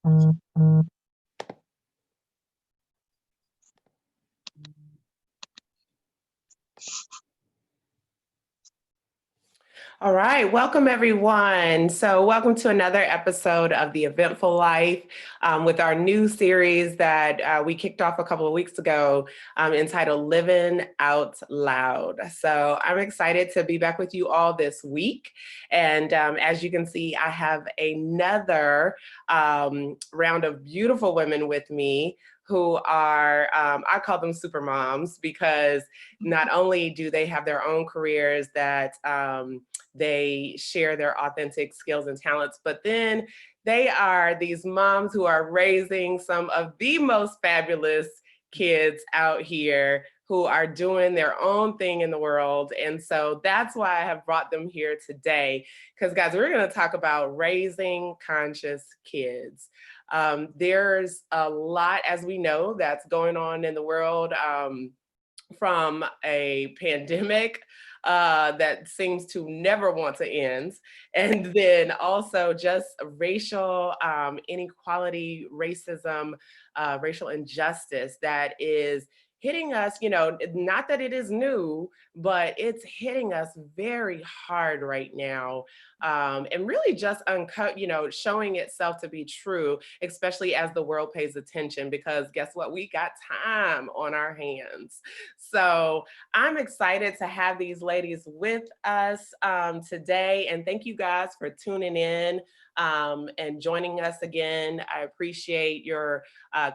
All right, welcome everyone. So welcome to another episode of The Eventful Life with our new series that we kicked off a couple of weeks ago entitled Living Out Loud. So I'm excited to be back with you all this week. And as you can see, I have another round of beautiful women with me who are, I call them supermoms because not only do they have their own careers that they share their authentic skills and talents, but then they are these moms who are raising some of the most fabulous kids out here who are doing their own thing in the world. And so that's why I have brought them here today. Because guys, we're going to talk about raising conscious kids. There's a lot, as we know, that's going on in the world from a pandemic that seems to never want to end. And then also just racial inequality, racism, racial injustice that is hitting us, not that it is new, but it's hitting us very hard right now. And really just showing itself to be true, especially as the world pays attention, because guess what? We got time on our hands. So I'm excited to have these ladies with us today. And thank you guys for tuning in and joining us again. I appreciate your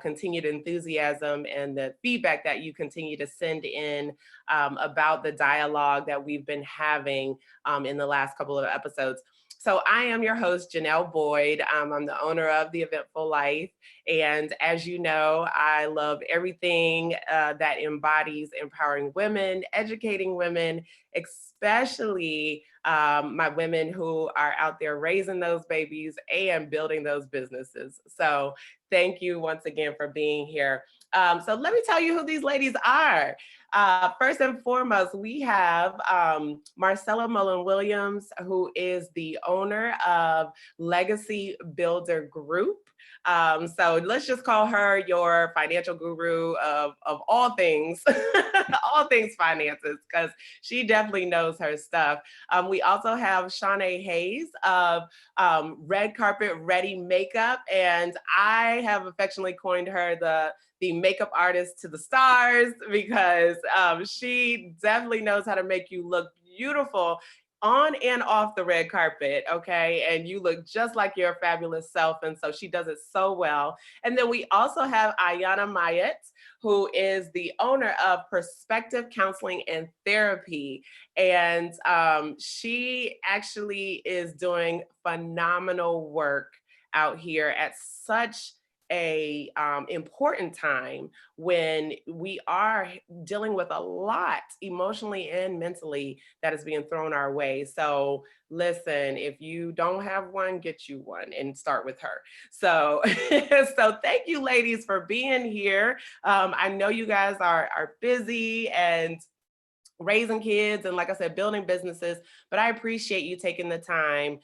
continued enthusiasm and the feedback that you continue to send in about the dialogue that we've been having in the last couple of episodes. So I am your host, Janelle Boyd. I'm the owner of The Eventful Life. And as you know, I love everything that embodies empowering women, educating women, especially my women who are out there raising those babies and building those businesses. So thank you once again for being here. So let me tell you who these ladies are. First and foremost, we have Marcella Mollon-Williams, who is the owner of Legacy Builder Group. So let's just call her your financial guru of all things, all things finances, because she definitely knows her stuff. We also have Shauné Hayes of Red Carpet Ready Makeup, and I have affectionately coined her the makeup artist to the stars because she definitely knows how to make you look beautiful on and off the red carpet, okay? And you look just like your fabulous self. And so she does it so well. And then we also have Aiyana Ma'at, who is the owner of Perspective Counseling and Therapy. And she actually is doing phenomenal work out here at such a important time when we are dealing with a lot emotionally and mentally that is being thrown our way. So listen, if you don't have one, get you one and start with her. So so thank you ladies for being here. I know you guys are busy and raising kids and, like I said, building businesses, but I appreciate you taking the time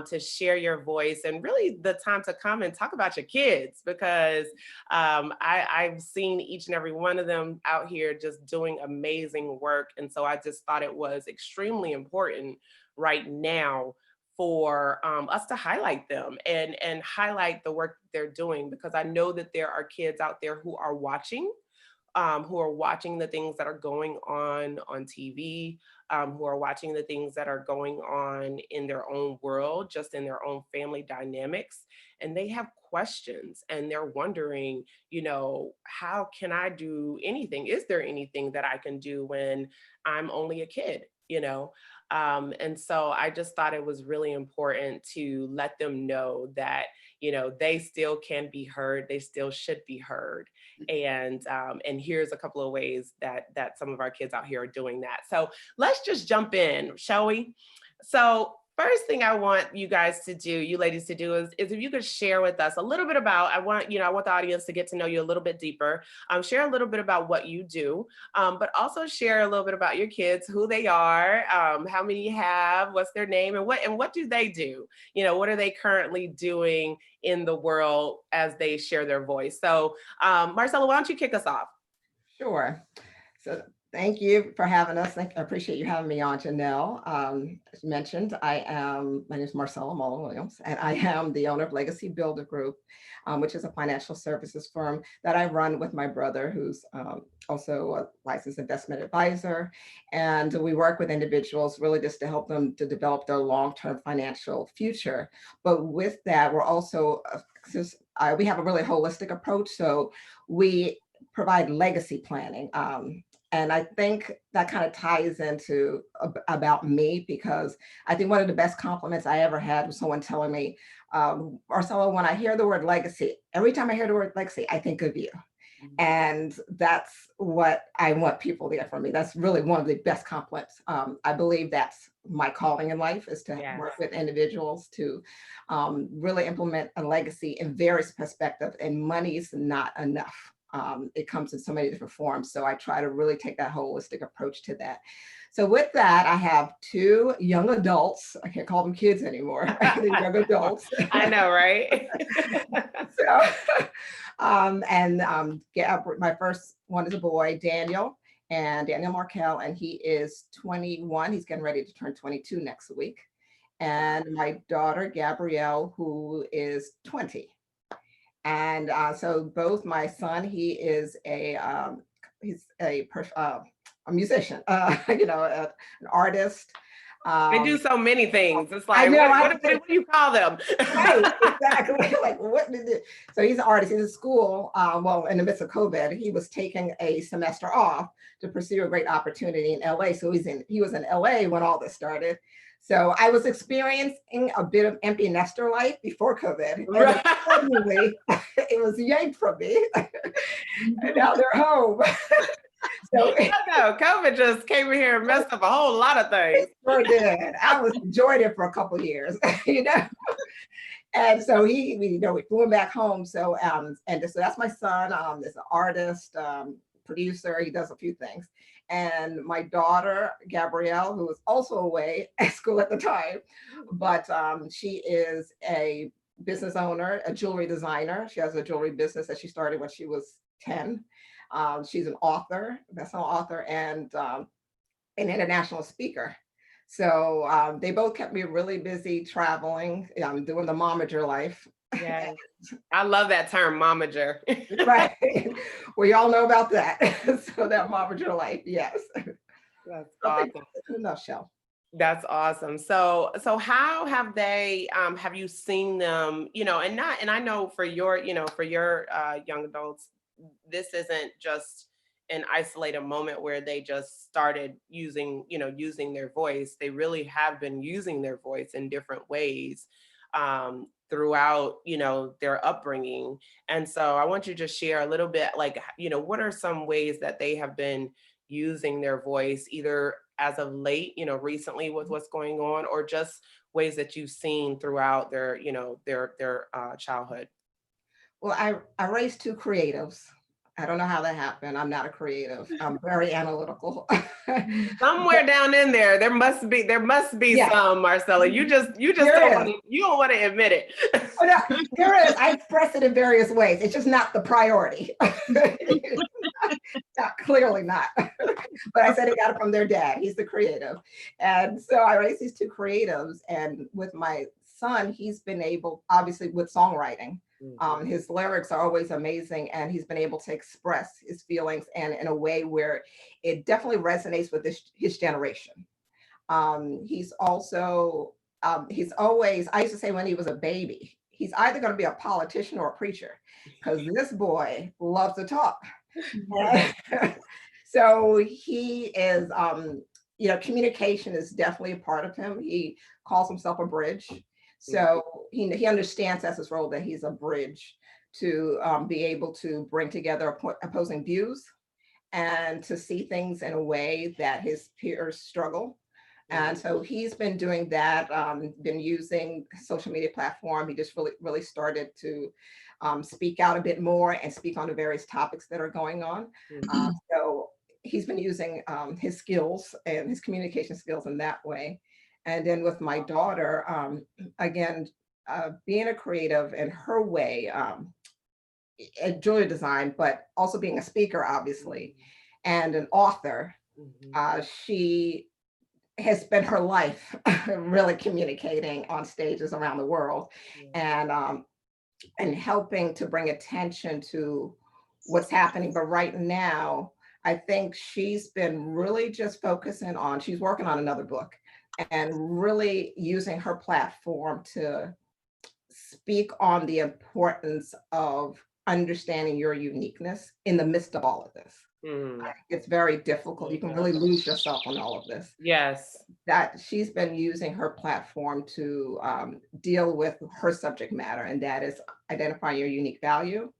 to share your voice and really the time to come and talk about your kids, because I've seen each and every one of them out here just doing amazing work. And so I just thought it was extremely important right now for us to highlight them and highlight the work they're doing, because I know that there are kids out there who are watching the things that are going on TV, who are watching the things that are going on in their own world, just in their own family dynamics. And they have questions and they're wondering, how can I do anything? Is there anything that I can do when I'm only a kid, And so I just thought it was really important to let them know that, they still can be heard. They still should be heard. And here's a couple of ways that some of our kids out here are doing that. So let's just jump in, shall we? So first thing I want you guys to do, you ladies to do, is if you could share with us a little bit about, I want the audience to get to know you a little bit deeper. Share a little bit about what you do, but also share a little bit about your kids, who they are, how many you have, what's their name, and what do they do? What are they currently doing in the world as they share their voice? So, Marcella, why don't you kick us off? Sure. So thank you for having us. I appreciate you having me on, Janelle. As you mentioned, my name is Marcella Mollon-Williams, and I am the owner of Legacy Builder Group, which is a financial services firm that I run with my brother, who's also a licensed investment advisor. And we work with individuals really just to help them to develop their long-term financial future. But with that, we're also, we have a really holistic approach. So we provide legacy planning. And I think that kind of ties into about me, because I think one of the best compliments I ever had was someone telling me, Marcella, when I hear the word legacy, every time I hear the word legacy, I think of you. And that's what I want people to get from me. That's really one of the best compliments. I believe that's my calling in life, is to work with individuals to really implement a legacy in various perspectives, and money's not enough. It comes in so many different forms. So I try to really take that holistic approach to that. So with that, I have two young adults. I can't call them kids anymore. Young adults. I know, right? My first one is a boy, Daniel Markel, and he is 21. He's getting ready to turn 22 next week. And my daughter, Gabrielle, who is 20. And so both my son, he's a musician, an artist. They do so many things. It's like, I know, what do you call them? Right, exactly. Like, what did it? So he's an artist. He's in school. Well, in the midst of COVID, he was taking a semester off to pursue a great opportunity in LA. So he was in LA when all this started. So I was experiencing a bit of empty nester life before COVID. And suddenly it was yanked from me. And now they're home. So no, COVID just came in here and messed up a whole lot of things. It sure did. I was enjoying it for a couple of years, And so we flew him back home. So so that's my son. Is an artist, producer. He does a few things. And my daughter, Gabrielle, who was also away at school at the time, but she is a business owner, a jewelry designer. She has a jewelry business that she started when she was 10. She's an author, best-selling author, and an international speaker. So they both kept me really busy traveling, doing the momager life. Yeah, I love that term, momager. Right. We all know about that. So that momager life, yes. That's awesome. In a nutshell. That's awesome. So how have you seen them, and I know for your young adults, this isn't just an isolated moment where they just started using their voice. They really have been using their voice in different ways throughout their upbringing. And so I want you to share a little bit, like, what are some ways that they have been using their voice, either as of late, recently with what's going on, or just ways that you've seen throughout their childhood. Well, I raised two creatives. I don't know how that happened. I'm not a creative. I'm very analytical. Somewhere down in there must be some, Marcella. You just don't want to admit it. Oh, no, there is. I express it in various ways. It's just not the priority. Clearly not. But I said it got it from their dad. He's the creative. And so I raised these two creatives. And with my son, he's been able, obviously with songwriting, his lyrics are always amazing, and he's been able to express his feelings and in a way where it definitely resonates with his generation. He's also, he's always, I used to say when he was a baby, he's either going to be a politician or a preacher, because this boy loves to talk. So he is, communication is definitely a part of him. He calls himself a bridge. So he understands that's his role, that he's a bridge to be able to bring together opposing views and to see things in a way that his peers struggle. And so he's been doing that, been using social media platform. He just really started to speak out a bit more and speak on the various topics that are going on. So he's been using his skills and his communication skills in that way. And then with my daughter, again, being a creative in her way, at jewelry design, but also being a speaker, obviously, and an author. She has spent her life really communicating on stages around the world, and helping to bring attention to what's happening. But right now, I think she's been really just focusing on, she's working on another book and really using her platform to speak on the importance of understanding your uniqueness in the midst of all of this. It's very difficult. You can really lose yourself on all of this. Yes. That she's been using her platform to deal with her subject matter, and that is identifying your unique value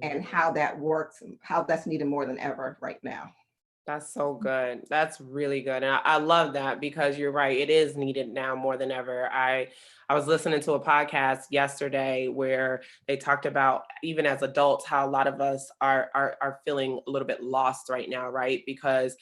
and how that works, how that's needed more than ever right now. That's so good. That's really good. And I love that because you're right. It is needed now more than ever. I was listening to a podcast yesterday where they talked about, even as adults, how a lot of us are feeling a little bit lost right now, right? Because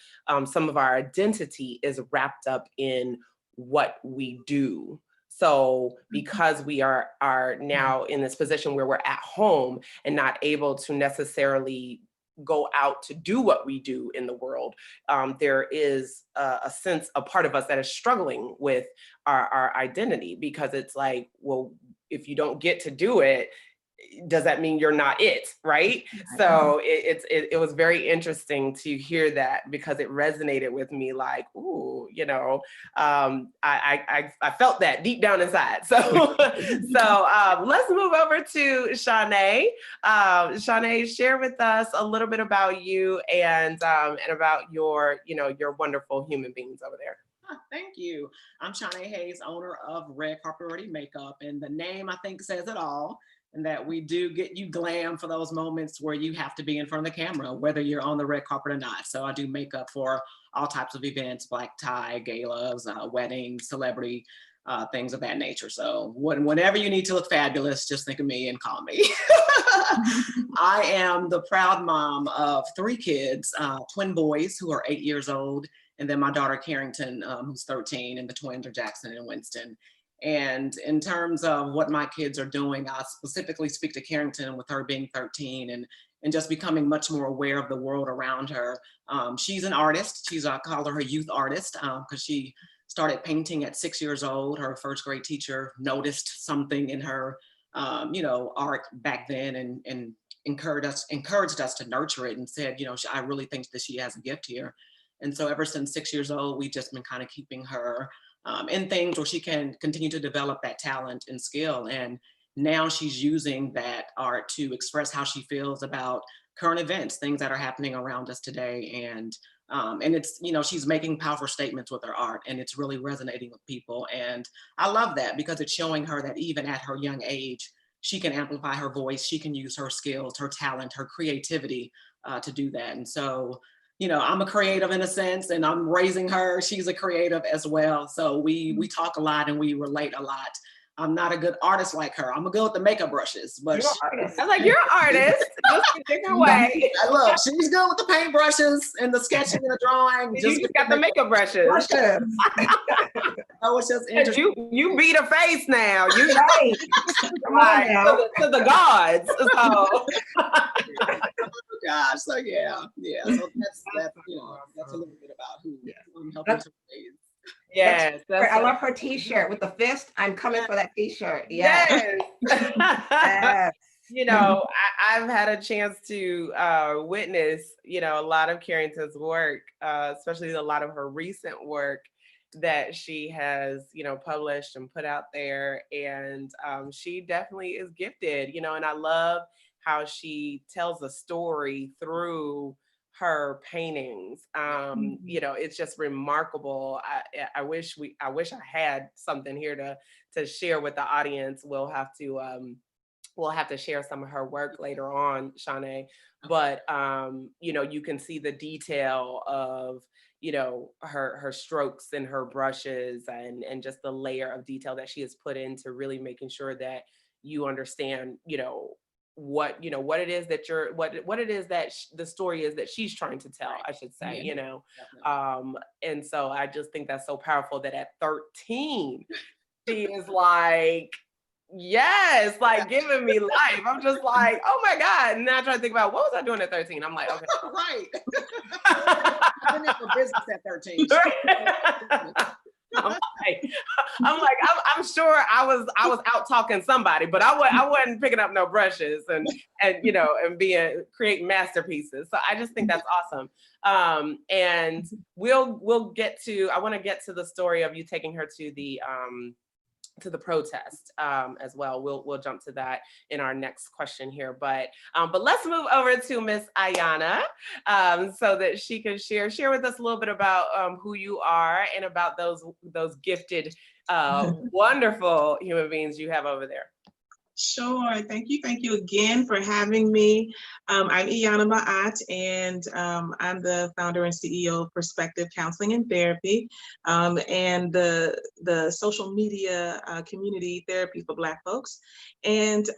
some of our identity is wrapped up in what we do. So because we are now in this position where we're at home and not able to necessarily go out to do what we do in the world, there is a part of us that is struggling with our identity, because it's like, well, if you don't get to do it, does that mean you're not it, right? So it was very interesting to hear that, because it resonated with me, like, ooh, I felt that deep down inside. So let's move over to Shauné. Shauné, share with us a little bit about you and about your wonderful human beings over there. Thank you. I'm Shauné Hayes, owner of Red Carpet Ready Makeup, and the name, I think, says it all. And that we do get you glam for those moments where you have to be in front of the camera, whether you're on the red carpet or not. So I do makeup for all types of events, black tie, galas, weddings, celebrity, things of that nature. So whenever you need to look fabulous, just think of me and call me. I am the proud mom of 3 kids, twin boys who are 8 years old, and then my daughter Carrington, who's 13, and the twins are Jackson and Winston. And in terms of what my kids are doing, I specifically speak to Carrington with her being 13 and just becoming much more aware of the world around her. She's an artist. I call her a youth artist because she started painting at 6 years old. Her first grade teacher noticed something in her, art back then and encouraged us to nurture it and said, I really think that she has a gift here. And so ever since 6 years old, we've just been kind of keeping her in things where she can continue to develop that talent and skill. And now she's using that art to express how she feels about current events, things that are happening around us today. And it's, she's making powerful statements with her art, and it's really resonating with people. And I love that because it's showing her that even at her young age, she can amplify her voice. She can use her skills, her talent, her creativity to do that. And so, I'm a creative in a sense, and I'm raising her. She's a creative as well. So we talk a lot and we relate a lot. I'm not a good artist like her. I'm good with the makeup brushes, but you're an artist. I was like, you're an artist, just a different way. Look, she's good with the paint brushes and the sketching and the drawing. You just got the makeup brushes. Oh, it's just interesting. You beat her face now. You right. Come on now. To the gods. So. Oh gosh. So yeah. So that's a little bit about who I'm helping to raise. Yes. I love her t-shirt with the fist. I'm coming for that t-shirt. Yes. Yes. I've had a chance to witness, a lot of Carrington's work, especially a lot of her recent work that she has, published and put out there. And she definitely is gifted, and I love how she tells a story through her paintings. It's just remarkable. I wish I had something here to share with the audience. We'll have to we'll have to share some of her work later on, Shauné. But you know, you can see the detail of, you know, her strokes and her brushes and just the layer of detail that she has put into really making sure that you understand, you know, what it is that what it is that the story is that she's trying to tell, I should say, you know. And so I just think that's so powerful that at 13 she is like, yes, like giving me life. I'm just like, oh my God. And then I try to think about what was I doing at 13? I'm like, okay. Right. I've been in for business at 13. I'm sure I was out talking somebody, but I wasn't picking up no brushes and you know, and creating masterpieces. So I just think that's awesome. And we'll get to, I want to get to the story of you taking her to the protest as well. We'll jump to that in our next question here, but let's move over to Miss Aiyana so that she can share with us a little bit about who you are and about those gifted, wonderful human beings you have over there. Sure. Thank you again for having me. I'm Aiyana Ma'at, and I'm the founder and CEO of Perspective Counseling and Therapy, and the social media community Therapy for Black Folks. And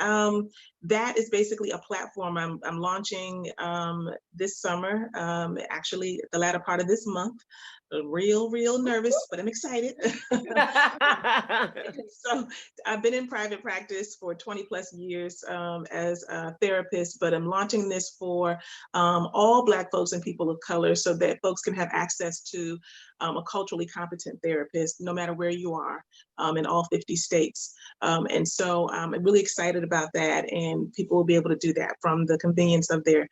that is basically a platform I'm launching this summer, actually the latter part of this month. Real nervous, but I'm excited. So I've been in private practice for 20 plus years as a therapist, but I'm launching this for all Black folks and people of color so that folks can have access to a culturally competent therapist, no matter where you are in all 50 states. And so I'm really excited about that. And people will be able to do that from the convenience of their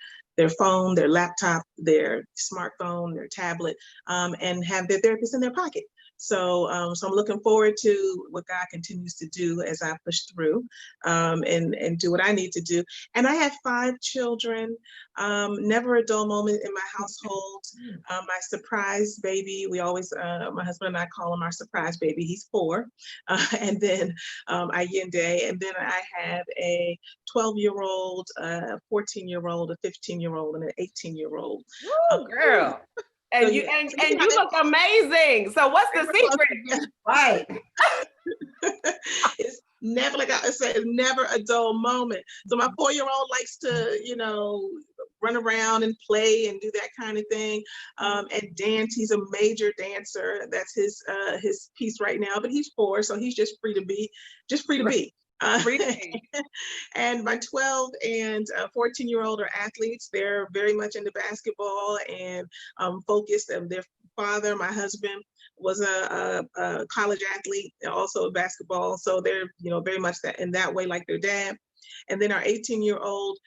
phone, their laptop, their smartphone, their tablet, and have their therapist in their pocket. So, so I'm looking forward to what God continues to do as I push through and do what I need to do. And I have 5 children, never a dull moment in my household. My surprise baby, we always, my husband and I call him our surprise baby. He's 4. And then Allende, and then I have a 12-year-old, a 14-year-old, a 15-year-old, and an 18-year-old. Girl. And so, you look amazing. So what's the secret? Right. It's never, like I said, it's never a dull moment. So my 4-year-old likes to, you know, run around and play and do that kind of thing, and dance. He's a major dancer. That's his piece right now. But he's 4, so he's just free to be. And my 12 and 14-year-old are athletes. They're very much into basketball and focused. Their father, my husband, was a college athlete, also a basketball. So they're, you know, very much that in that way, like their dad. And then our 18-year-old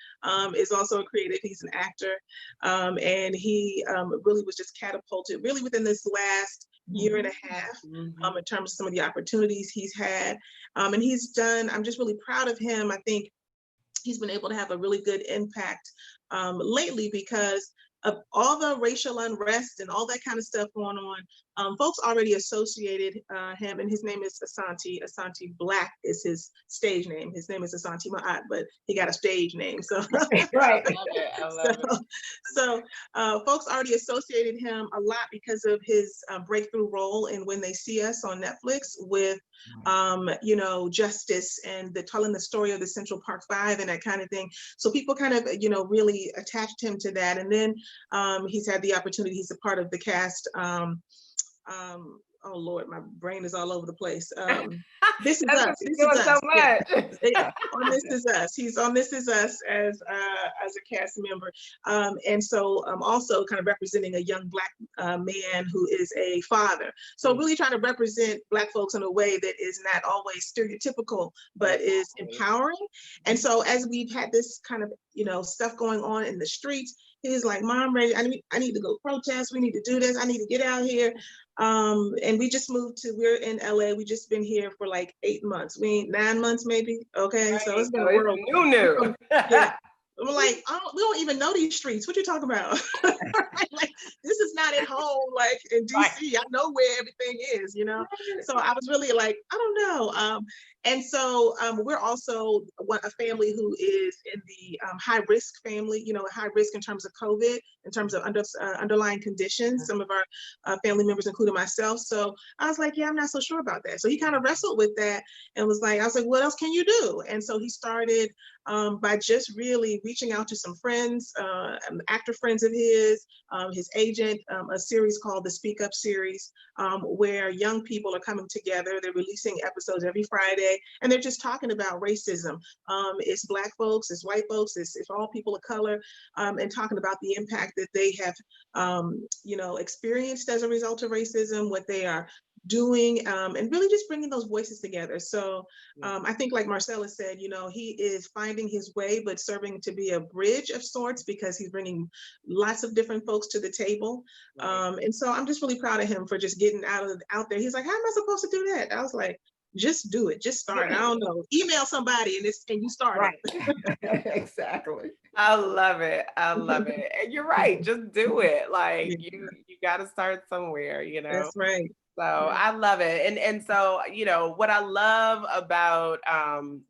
is also a creative. He's an actor, and he really was just catapulted really within this last year and a half in terms of some of the opportunities he's had. And he's done, I'm just really proud of him. I think he's been able to have a really good impact lately because of all the racial unrest and all that kind of stuff going on. Folks already associated him, and his name is Asante. Asante Black is his stage name. His name is Asante Ma'at, but he got a stage name. So right. I love it. So folks already associated him a lot because of his breakthrough role in When They See Us on Netflix with, you know, justice and telling the story of the Central Park 5 and that kind of thing. So people kind of, you know, really attached him to that. And then he's had the opportunity, he's a part of the cast. Oh Lord, my brain is all over the place. This Is Us. This Is Us. So much. Yeah. On This Is Us. He's on This Is Us as a cast member, and so also kind of representing a young Black man who is a father. So really trying to represent Black folks in a way that is not always stereotypical, but is empowering. And so as we've had this kind of, you know, stuff going on in the streets, he's like, Mom, ready? I need to go protest. We need to do this. I need to get out here. And we just moved we're in LA. We just been here for like 8 months. 9 months maybe. Okay, right. So it's been a whirl. New. Yeah. I'm like, we don't even know these streets. What you talking about? Like, this is not at home, like in DC. Right. I know where everything is, you know? So I was really like, I don't know. And so we're also a family who is in the high risk family, you know, high risk in terms of COVID, in terms of underlying conditions, some of our family members, including myself. So I was like, yeah, I'm not so sure about that. So he kind of wrestled with that and was like, I was like, what else can you do? And so he started by just really reaching out to some friends, actor friends of his agent, a series called the Speak Up series, where young people are coming together. They're releasing episodes every Friday, and they're just talking about racism. It's Black folks, it's white folks, it's all people of color, and talking about the impact that they have, you know, experienced as a result of racism, what they are doing, and really just bringing those voices together. So I think, like Marcella said, you know, he is finding his way, but serving to be a bridge of sorts, because he's bringing lots of different folks to the table. And so I'm just really proud of him for just getting out there. He's like, how am I supposed to do that? I was like, just do it, just start. I don't know, email somebody and you start. Right. Exactly. I love it. I love it. And you're right. Just do it. Like you got to start somewhere, you know? That's right. So I love it. And so, you know, what I love about,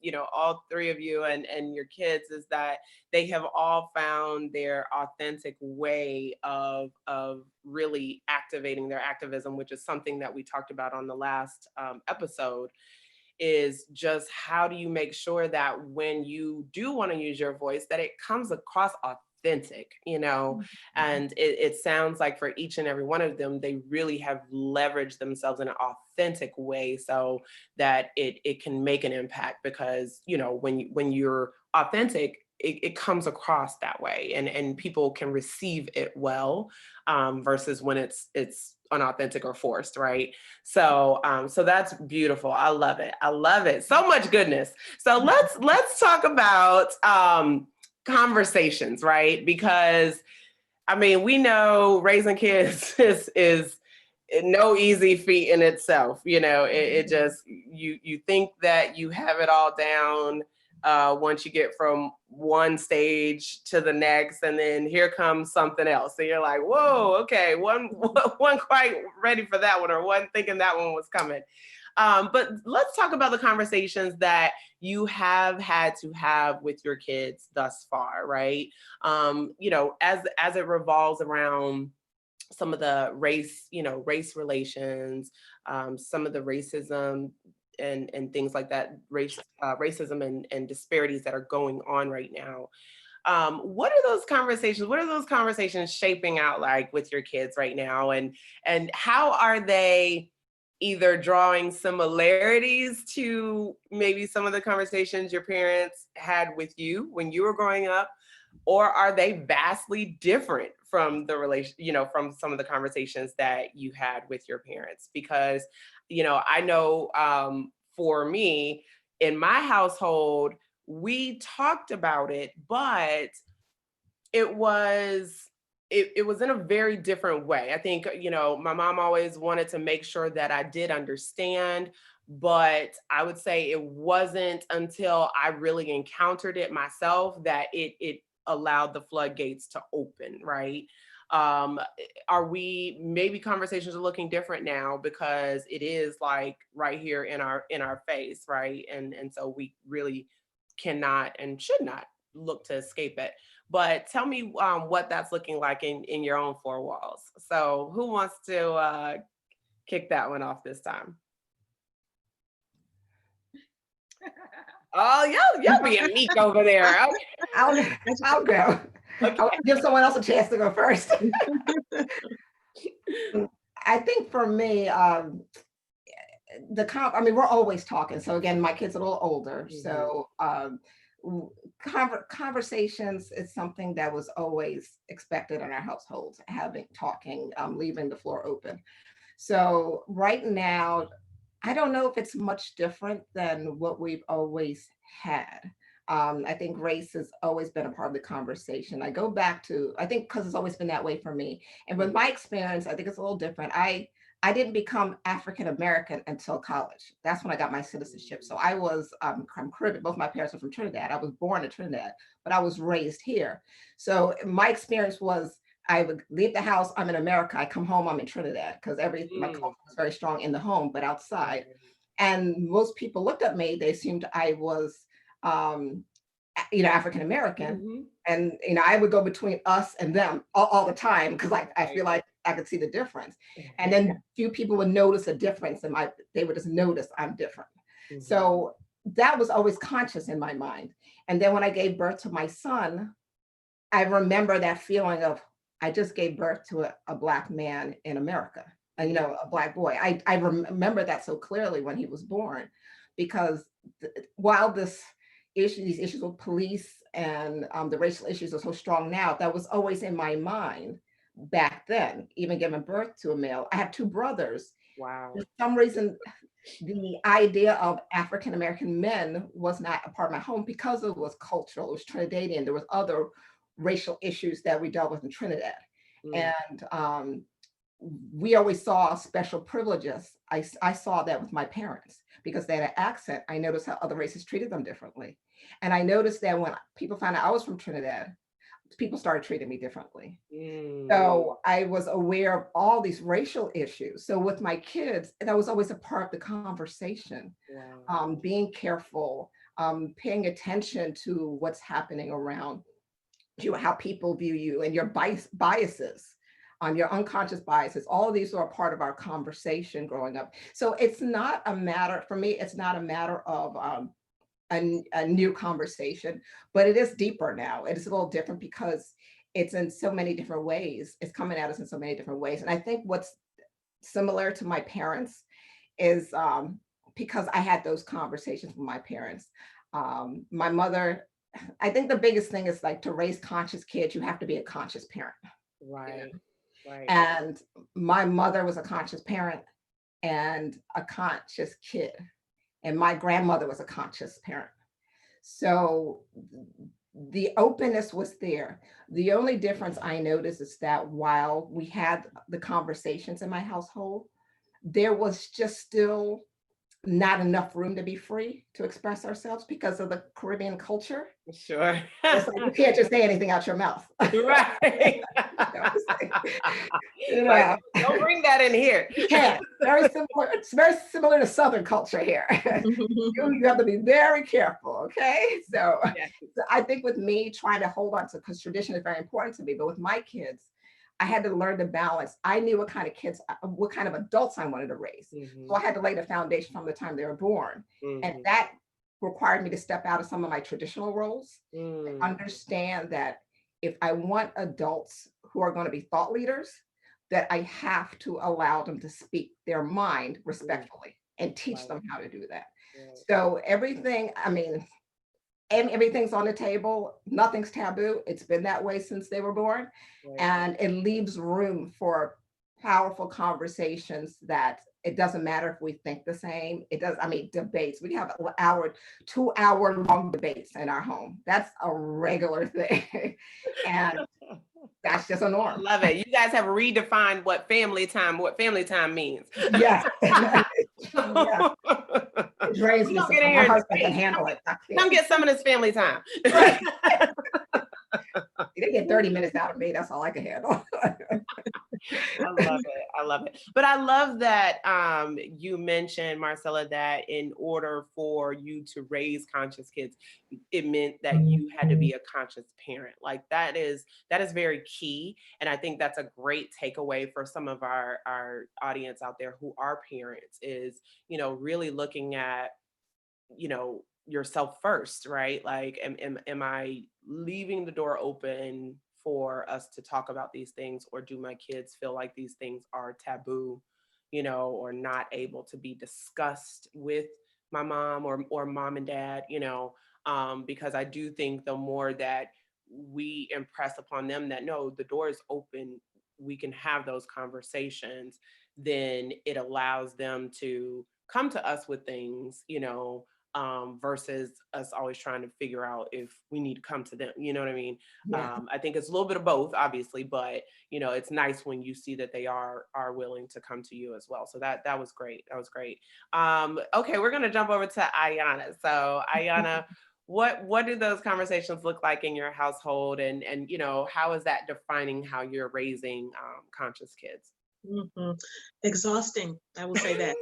you know, all three of you and your kids is that they have all found their authentic way of really activating their activism, which is something that we talked about on the last episode, is just how do you make sure that when you do want to use your voice, that it comes across authentic, you know? And it sounds like for each and every one of them, they really have leveraged themselves in an authentic way so that it can make an impact, because, you know, when you're authentic, it comes across that way, and people can receive it well, versus when it's unauthentic or forced, right? So so that's beautiful. I love it. I love it. So much goodness. So let's talk about conversations, right? Because I mean, we know raising kids is no easy feat in itself. You know, it just, you think that you have it all down once you get from one stage to the next, and then here comes something else. So you're like, whoa, okay, one quite ready for that one, or one thinking that one was coming. But let's talk about the conversations that you have had to have with your kids thus far, right? You know, as it revolves around some of the race relations, some of the racism and things like that, racism and disparities that are going on right now. What are those conversations? What are those conversations shaping out like with your kids right now? And how are they either drawing similarities to maybe some of the conversations your parents had with you when you were growing up, or are they vastly different from the relation, you know, from some of the conversations that you had with your parents? Because, you know, I know for me, in my household, we talked about it, but it was in a very different way. I think, you know, my mom always wanted to make sure that I did understand, but I would say it wasn't until I really encountered it myself that it allowed the floodgates to open, right? Are we, maybe conversations are looking different now because it is like right here in our face, right? And so we really cannot and should not look to escape it. But tell me what that's looking like in your own four walls. So who wants to kick that one off this time? Oh, y'all being meek over there. Okay. I'll go. Okay. I'll give someone else a chance to go first. I think for me, I mean, we're always talking. So again, my kid's a little older. So conversations is something that was always expected in our household, talking, leaving the floor open. So right now, I don't know if it's much different than what we've always had. I think race has always been a part of the conversation. I go back to, I think because it's always been that way for me. And with my experience, I think it's a little different. I didn't become African-American until college. That's when I got my citizenship. So I was, I'm Caribbean. Both my parents are from Trinidad. I was born in Trinidad, but I was raised here. So my experience was, I would leave the house, I'm in America. I come home, I'm in Trinidad, because my culture was very strong in the home, but outside. And most people looked at me, they assumed I was, African American. Mhm. And, I would go between us and them all the time because I feel Right. like I could see the difference. And then few people would notice a difference and they would just notice I'm different. Mhm. So that was always conscious in my mind. And then when I gave birth to my son, I remember that feeling of I just gave birth to a Black man in America, and a Black boy. I remember that so clearly when he was born, because while these issues with police and the racial issues are so strong now, that was always in my mind back then. Even giving birth to a male, I have two brothers. Wow. For some reason, the idea of African American men was not a part of my home because it was cultural, it was Trinidadian, there was other racial issues that we dealt with in Trinidad. Mm. And we always saw special privileges. I saw that with my parents because they had an accent. I noticed how other races treated them differently. And I noticed that when people found out I was from Trinidad, people started treating me differently. Mm. So I was aware of all these racial issues. So with my kids, that was always a part of the conversation. Wow. Being careful, paying attention to what's happening around you, how people view you, and your biases, your unconscious biases. All of these are a part of our conversation growing up. So it's not a matter, for me, it's not a matter of a new conversation, but it is deeper now. It is a little different because it's in so many different ways. It's coming at us in so many different ways. And I think what's similar to my parents is because I had those conversations with my parents. My mother, I think the biggest thing is like to raise conscious kids, you have to be a conscious parent. Right. Right. And my mother was a conscious parent and a conscious kid. And my grandmother was a conscious parent. So the openness was there. The only difference I noticed is that while we had the conversations in my household, there was just still not enough room to be free to express ourselves because of the Caribbean culture. Sure. It's like you can't just say anything out your mouth. Right. Like, don't bring that in here. You can't. Very similar. It's very similar to Southern culture here. You have to be very careful. Okay. So I think with me trying to hold on to, because tradition is very important to me, but with my kids, I had to learn to balance. I knew what kind of kids, what kind of adults I wanted to raise. Mhm. So I had to lay the foundation from the time they were born. And Mhm. that required me to step out of some of my traditional roles Mm. and understand that if I want adults who are going to be thought leaders, that I have to allow them to speak their mind respectfully and teach Right. them how to do that. Right. So everything, I mean, and everything's on the table. Nothing's taboo. It's been that way since they were born. Right. And it leaves room for powerful conversations that it doesn't matter if we think the same. It does, I mean, debates. We have 2 hour long debates in our home. That's a regular thing. And that's just a I norm. love it. You guys have redefined what family time means. Yes. Yes. Yeah. It drains me. Don't get in My here. husband can handle it. I Come can't. get some of this family time. Right. They get 30 minutes out of me. That's all I can handle. I love it. I love it. But I love that you mentioned, Marcella, that in order for you to raise conscious kids, it meant that you had to be a conscious parent. Like that is very key. And I think that's a great takeaway for some of our audience out there who are parents is, really looking at, yourself first, right? Like, am I leaving the door open for us to talk about these things, or do my kids feel like these things are taboo, or not able to be discussed with my mom or mom and dad, because I do think the more that we impress upon them that no, the door is open, we can have those conversations, then it allows them to come to us with things, versus us always trying to figure out if we need to come to them. You know what I mean? Yeah. I think it's a little bit of both, obviously, but it's nice when you see that they are willing to come to you as well. So that was great. That was great. Okay, we're gonna jump over to Aiyana. So Aiyana, what do those conversations look like in your household, and how is that defining how you're raising conscious kids? Exhausting, I will say that.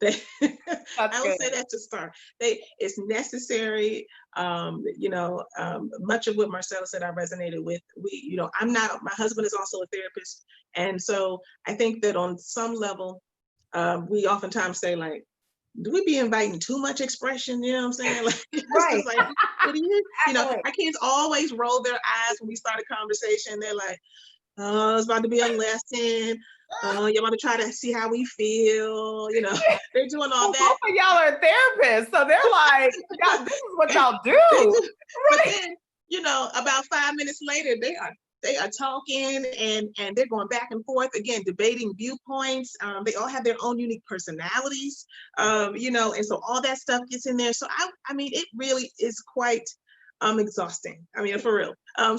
I would say that to start. It's necessary. Much of what Marcella said, I resonated with. My husband is also a therapist. And so I think that on some level, we oftentimes say like, do we be inviting too much expression? You know what I'm saying? Like, Right. like, what do our kids always roll their eyes when we start a conversation. They're like, oh, it's about to be a lesson. Oh, you want to try to see how we feel. They're doing all that. Both of y'all are therapists, so they're like, yeah, this is what y'all do. But then, about 5 minutes later, they are talking and they're going back and forth again, debating viewpoints. They all have their own unique personalities, and so all that stuff gets in there. So I mean, it really is quite exhausting. I mean, for real. And I'm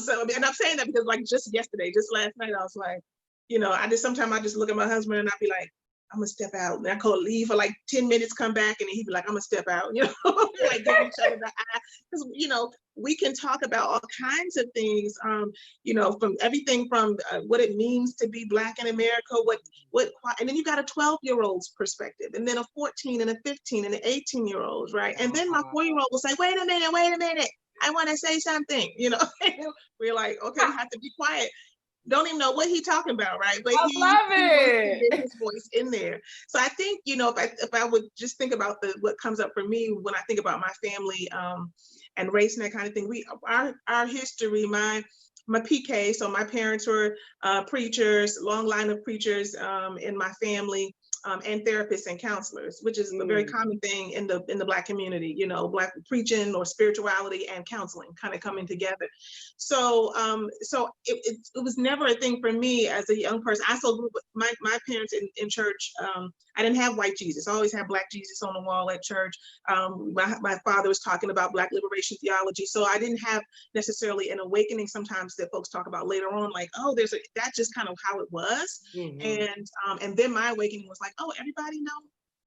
saying that because like just last night, I was like, sometimes I just look at my husband and I'll be like, I'm gonna step out. And I call leave for like 10 minutes, come back, and he'd be like, I'm gonna step out, like give each other the eye. Because we can talk about all kinds of things, from everything from what it means to be Black in America, and then you got a 12-year-old's perspective, and then a 14 and a 15 and an 18-year-olds, right? And then my 4-year-old will say, wait a minute, I want to say something, We're like, okay, you have to be quiet. Don't even know what he's talking about, right? But he wants to get his voice in there. So I think, if I would just think about what comes up for me when I think about my family and race and that kind of thing, our history, my PK, so my parents were preachers, long line of preachers in my family. And therapists and counselors, which is a very common thing in the Black community, Black preaching or spirituality and counseling kind of coming together. So it was never a thing for me as a young person. I saw my parents in church. I didn't have white Jesus. I always had Black Jesus on the wall at church. My father was talking about Black liberation theology. So I didn't have necessarily an awakening sometimes that folks talk about later on, like, oh, that's just kind of how it was. And then my awakening was like, oh, everybody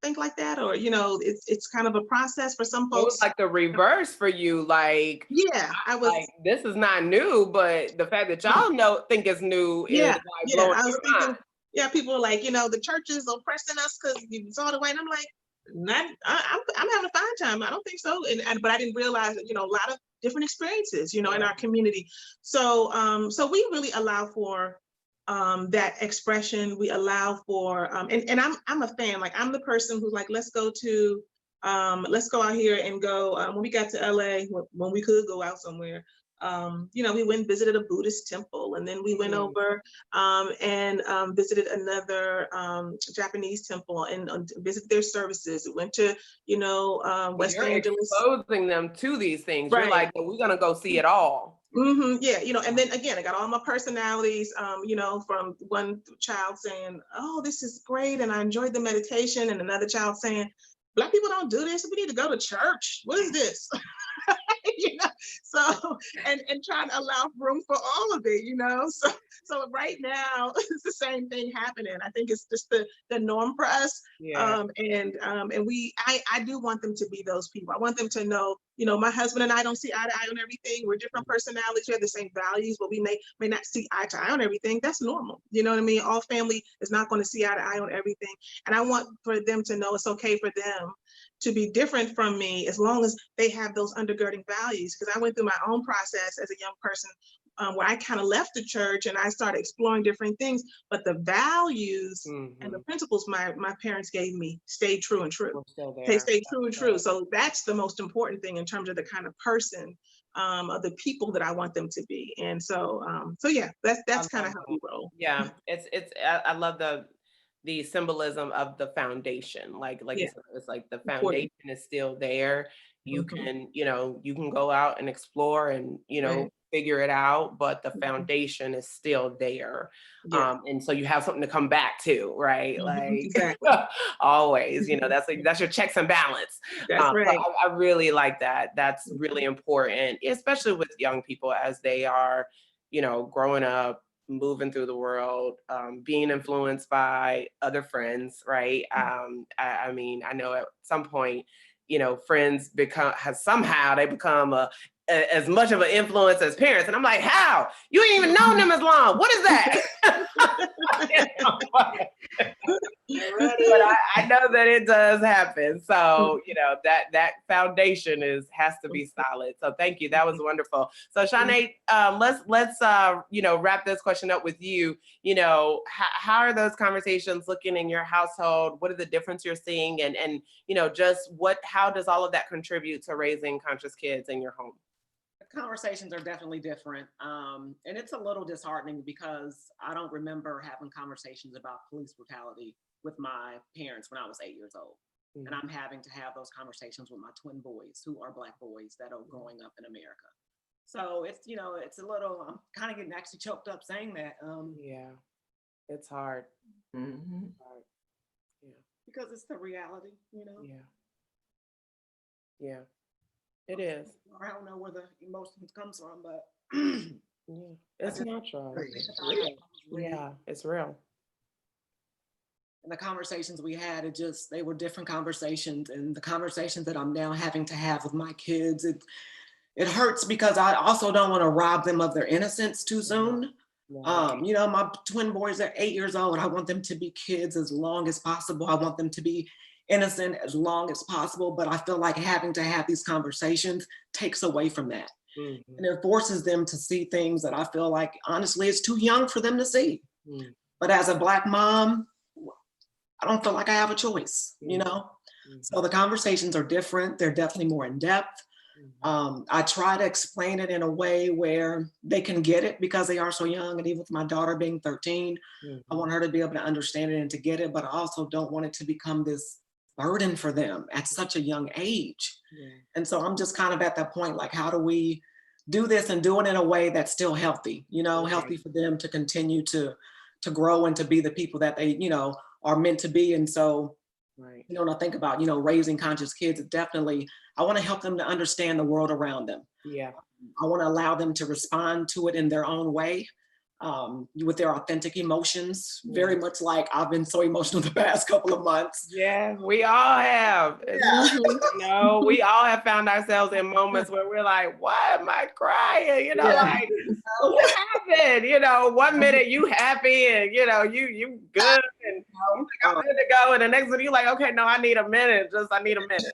think like that, or it's kind of a process for some folks. It was like the reverse for you, like, yeah, I was like, this is not new, but the fact that y'all think it's new is like blowing I was your thinking, mind. people are like, the church is oppressing us because you saw the way, and I'm like, I'm having a fine time. I don't think so, but I didn't realize that a lot of different experiences, in our community. So we really allow for that expression. We allow for and I'm a fan. Like, I'm the person who's like, let's go out here and go. When we got to LA, when we could go out somewhere, we went and visited a Buddhist temple, and then we went over and visited another Japanese temple and visited their services. We went to West Angeles. Exposing them to these things. Right. You're like, we're gonna go see it all. Yeah, and then again, I got all my personalities, from one child saying, oh, this is great, and I enjoyed the meditation, and another child saying, Black people don't do this, we need to go to church. What is this? So and trying to allow room for all of it, so right now it's the same thing happening. I think it's just the norm for us. And I do want them to be those people. I want them to know, my husband and I don't see eye to eye on everything. We're different personalities. We have the same values, but we may not see eye to eye on everything. That's normal. You know what I mean? All family is not going to see eye to eye on everything. And I want for them to know it's okay for them to be different from me, as long as they have those undergirding values. Because I went through my own process as a young person where I kind of left the church and I started exploring different things, but the values and the principles my parents gave me stayed true and true. They stayed true and true. So that's the most important thing in terms of the kind of person, of the people that I want them to be. And so yeah, that's kind of how we roll. Yeah, I love the symbolism of the foundation. Like it's like the foundation is still there. You can, you can go out and explore and, figure it out, but the foundation is still there. And so you have something to come back to, right? Like always, that's your checks and balance. That's right. I really like that. That's really important, especially with young people as they are, growing up, moving through the world, being influenced by other friends, right? I mean, I know at some point, friends become a as much of an influence as parents. And I'm like, how? You ain't even known them as long. What is that? But I know that it does happen. So, you know, that foundation has to be solid. So thank you. That was wonderful. So Shauné, let's you know, wrap this question up with you. You know, how are those conversations looking in your household? What are the difference you're seeing? And you know, just how does all of that contribute to raising conscious kids in your home? Conversations are definitely different. And it's a little disheartening because I don't remember having conversations about police brutality with my parents when I was 8 years old. Mm-hmm. And I'm having to have those conversations with my twin boys who are Black boys that are growing up in America. So it's, you know, it's a little, I'm kind of getting actually choked up saying that. Yeah, it's hard. Mm-hmm. It's hard. Yeah. Because it's the reality, you know? Yeah. Yeah. It is. I don't know where the emotions comes from, but yeah, it's natural. It's real. Yeah, it's real. And the conversations we had, they were different conversations, and the conversations that I'm now having to have with my kids, it hurts because I also don't want to rob them of their innocence too soon. Yeah. You know, my twin boys are 8 years old. I want them to be kids as long as possible. I want them to be innocent as long as possible, but I feel like having to have these conversations takes away from that. Mm-hmm. And it forces them to see things that I feel like, honestly, it's too young for them to see. Mm-hmm. But as a Black mom, I don't feel like I have a choice, you know? Mm-hmm. So the conversations are different. They're definitely more in depth. Mm-hmm. I try to explain it in a way where they can get it because they are so young. And even with my daughter being 13, mm-hmm. I want her to be able to understand it and to get it, but I also don't want it to become this burden for them at such a young age. Yeah. And so I'm just kind of at that point, like, how do we do this and do it in a way that's still healthy, you know, right. Healthy for them to continue to grow and to be the people that they, you know, are meant to be. And so, right. You know, when I think about, you know, raising conscious kids, definitely, I want to help them to understand the world around them. Yeah. I want to allow them to respond to it in their own way. With their authentic emotions, very much like I've been so emotional the past couple of months. Yeah, we all have. Yeah. You know, we all have found ourselves in moments where we're like, why am I crying? You know, yeah. Like, what happened? You know, 1 minute you happy and, you know, you good and you think I'm good to go. And the next minute you're like, okay, no, I need a minute. I need a minute.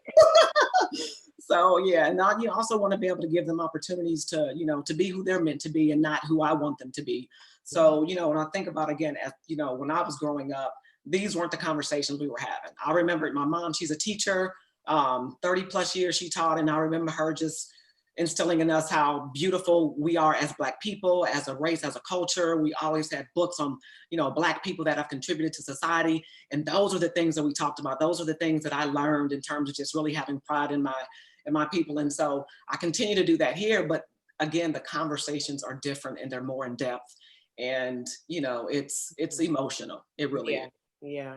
So yeah, and you also want to be able to give them opportunities to, you know, to be who they're meant to be and not who I want them to be. So, you know, when I think about, again, you know, when I was growing up, these weren't the conversations we were having. I remember my mom, she's a teacher, 30 plus years she taught, and I remember her just instilling in us how beautiful we are as Black people, as a race, as a culture. We always had books on, you know, Black people that have contributed to society. And those are the things that we talked about. Those are the things that I learned in terms of just really having pride in my people. And so I continue to do that here, but again, the conversations are different and they're more in depth. And, you know, it's emotional. It really is. Yeah.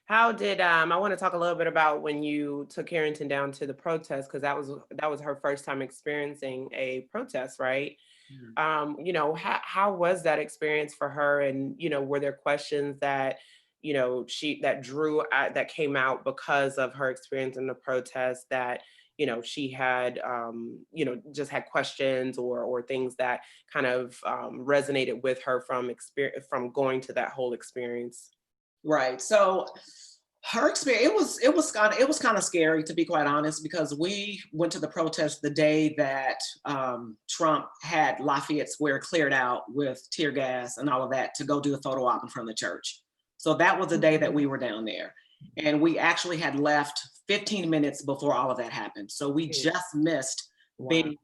How did, I want to talk a little bit about when you took Harrington down to the protest, because that was her first time experiencing a protest, right? Mm-hmm. You know, how was that experience for her? And, you know, were there questions that, you know, that came out because of her experience in the protest that, you know, she had, you know, just had questions or things that kind of resonated with her from going to that whole experience? Right. So her experience, it was kind of scary, to be quite honest, because we went to the protest the day that Trump had Lafayette Square cleared out with tear gas and all of that to go do the photo op in front of the church. So that was the day that we were down there. And we actually had left 15 minutes before all of that happened. So we just missed being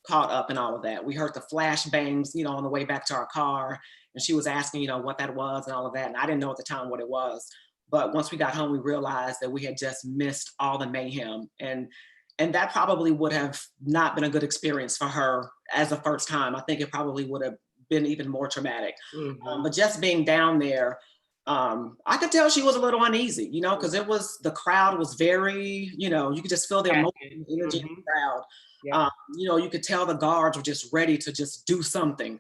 caught up in all of that. We heard the flash bangs, you know, on the way back to our car. And she was asking, you know, what that was and all of that. And I didn't know at the time what it was. But once we got home, we realized that we had just missed all the mayhem. And that probably would have not been a good experience for her as a first time. I think it probably would have been even more traumatic. Mm-hmm. But just being down there, I could tell she was a little uneasy, you know, because the crowd was very, you know, you could just feel the emotion, energy in the crowd. Yeah. You know, you could tell the guards were just ready to just do something.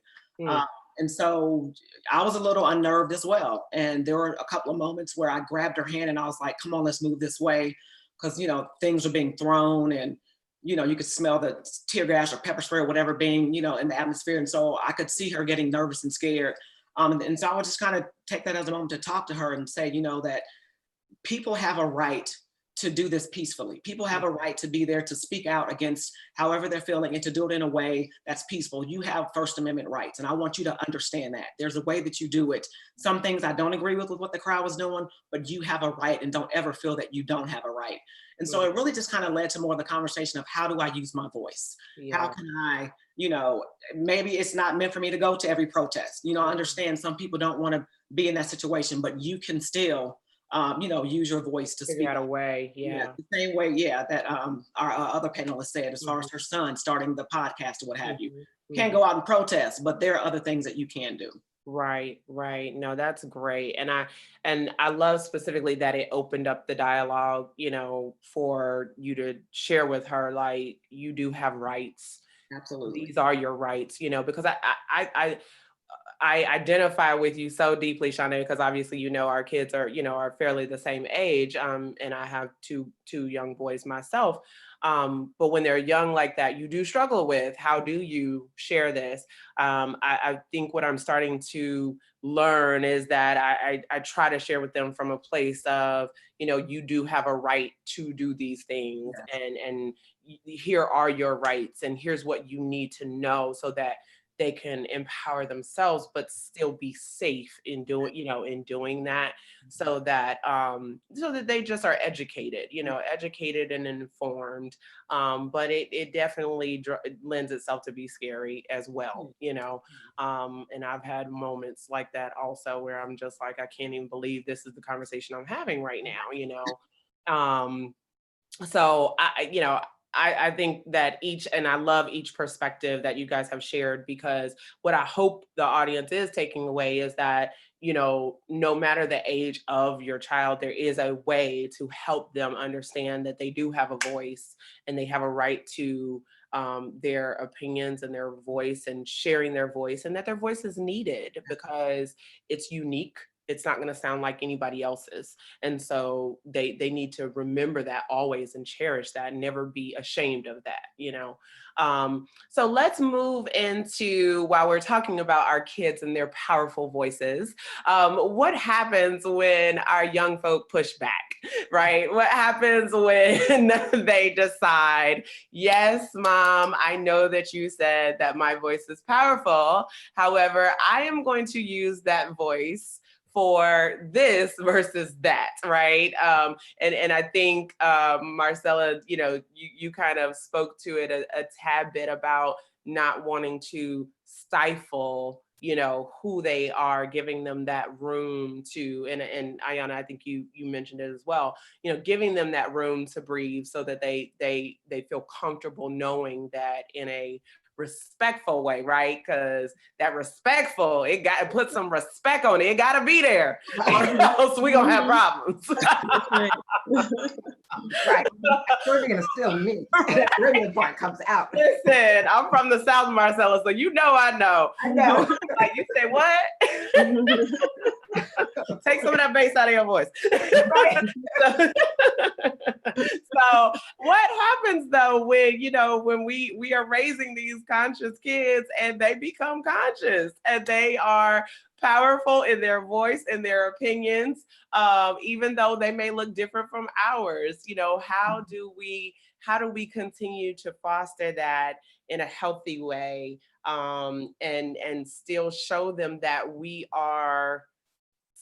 And so I was a little unnerved as well. And there were a couple of moments where I grabbed her hand and I was like, come on, let's move this way. Because, you know, things were being thrown and you could smell the tear gas or pepper spray or whatever being, in the atmosphere. And so I could see her getting nervous and scared. And so I would just kind of take that as a moment to talk to her and say, that people have a right to do this peacefully. People have a right to be there to speak out against however they're feeling and to do it in a way that's peaceful. You have First Amendment rights, and I want you to understand that. There's a way that you do it. Some things I don't agree with what the crowd was doing, but you have a right, and don't ever feel that you don't have a right. And so it really just kind of led to more of the conversation of how do I use my voice? Yeah. How can I, maybe it's not meant for me to go to every protest. I understand some people don't want to be in that situation, but you can still use your voice to speak. Out a way, yeah. The same way, that our other panelists said, as far as her son starting the podcast or what have you. You can't go out and protest, but there are other things that you can do. Right. No, that's great. And I love specifically that it opened up the dialogue, for you to share with her, like, you do have rights. Absolutely. These are your rights, because I identify with you so deeply, Shauné, because obviously, our kids are fairly the same age. And I have two young boys myself. But when they're young like that, you do struggle with, how do you share this? I think what I'm starting to learn is that I try to share with them from a place of, you do have a right to do these things. Yes. And here are your rights, and here's what you need to know so that they can empower themselves, but still be safe in doing that, so that they just are educated, educated and informed. But it definitely lends itself to be scary as well, and I've had moments like that also, where I'm just like, I can't even believe this is the conversation I'm having right now, so I think that and I love each perspective that you guys have shared, because what I hope the audience is taking away is that, no matter the age of your child, there is a way to help them understand that they do have a voice, and they have a right to their opinions and their voice, and sharing their voice, and that their voice is needed because it's unique. It's not going to sound like anybody else's. And so they need to remember that always, and cherish that, and never be ashamed of that, So let's move into, while we're talking about our kids and their powerful voices, what happens when our young folk push back, right? What happens when they decide, yes, Mom, I know that you said that my voice is powerful. However, I am going to use that voice for this versus that, right? And I think, Marcella, you kind of spoke to it a tad bit about not wanting to stifle, who they are, giving them that room to, and Aiyana, I think you mentioned it as well, giving them that room to breathe, so that they feel comfortable knowing that in a respectful way, right? Because that respectful, it got to put some respect on it. It got to be there, or else we gonna have problems. Right. We're gonna steal me. That radio part comes out. Listen, I'm from the South, Marcella, so I know. I know. Like, you say what? Take some of that bass out of your voice. Right. So what happens though when we are raising these conscious kids, and they become conscious, and they are powerful in their voice and their opinions, even though they may look different from ours? How do we continue to foster that in a healthy way, and still show them that we are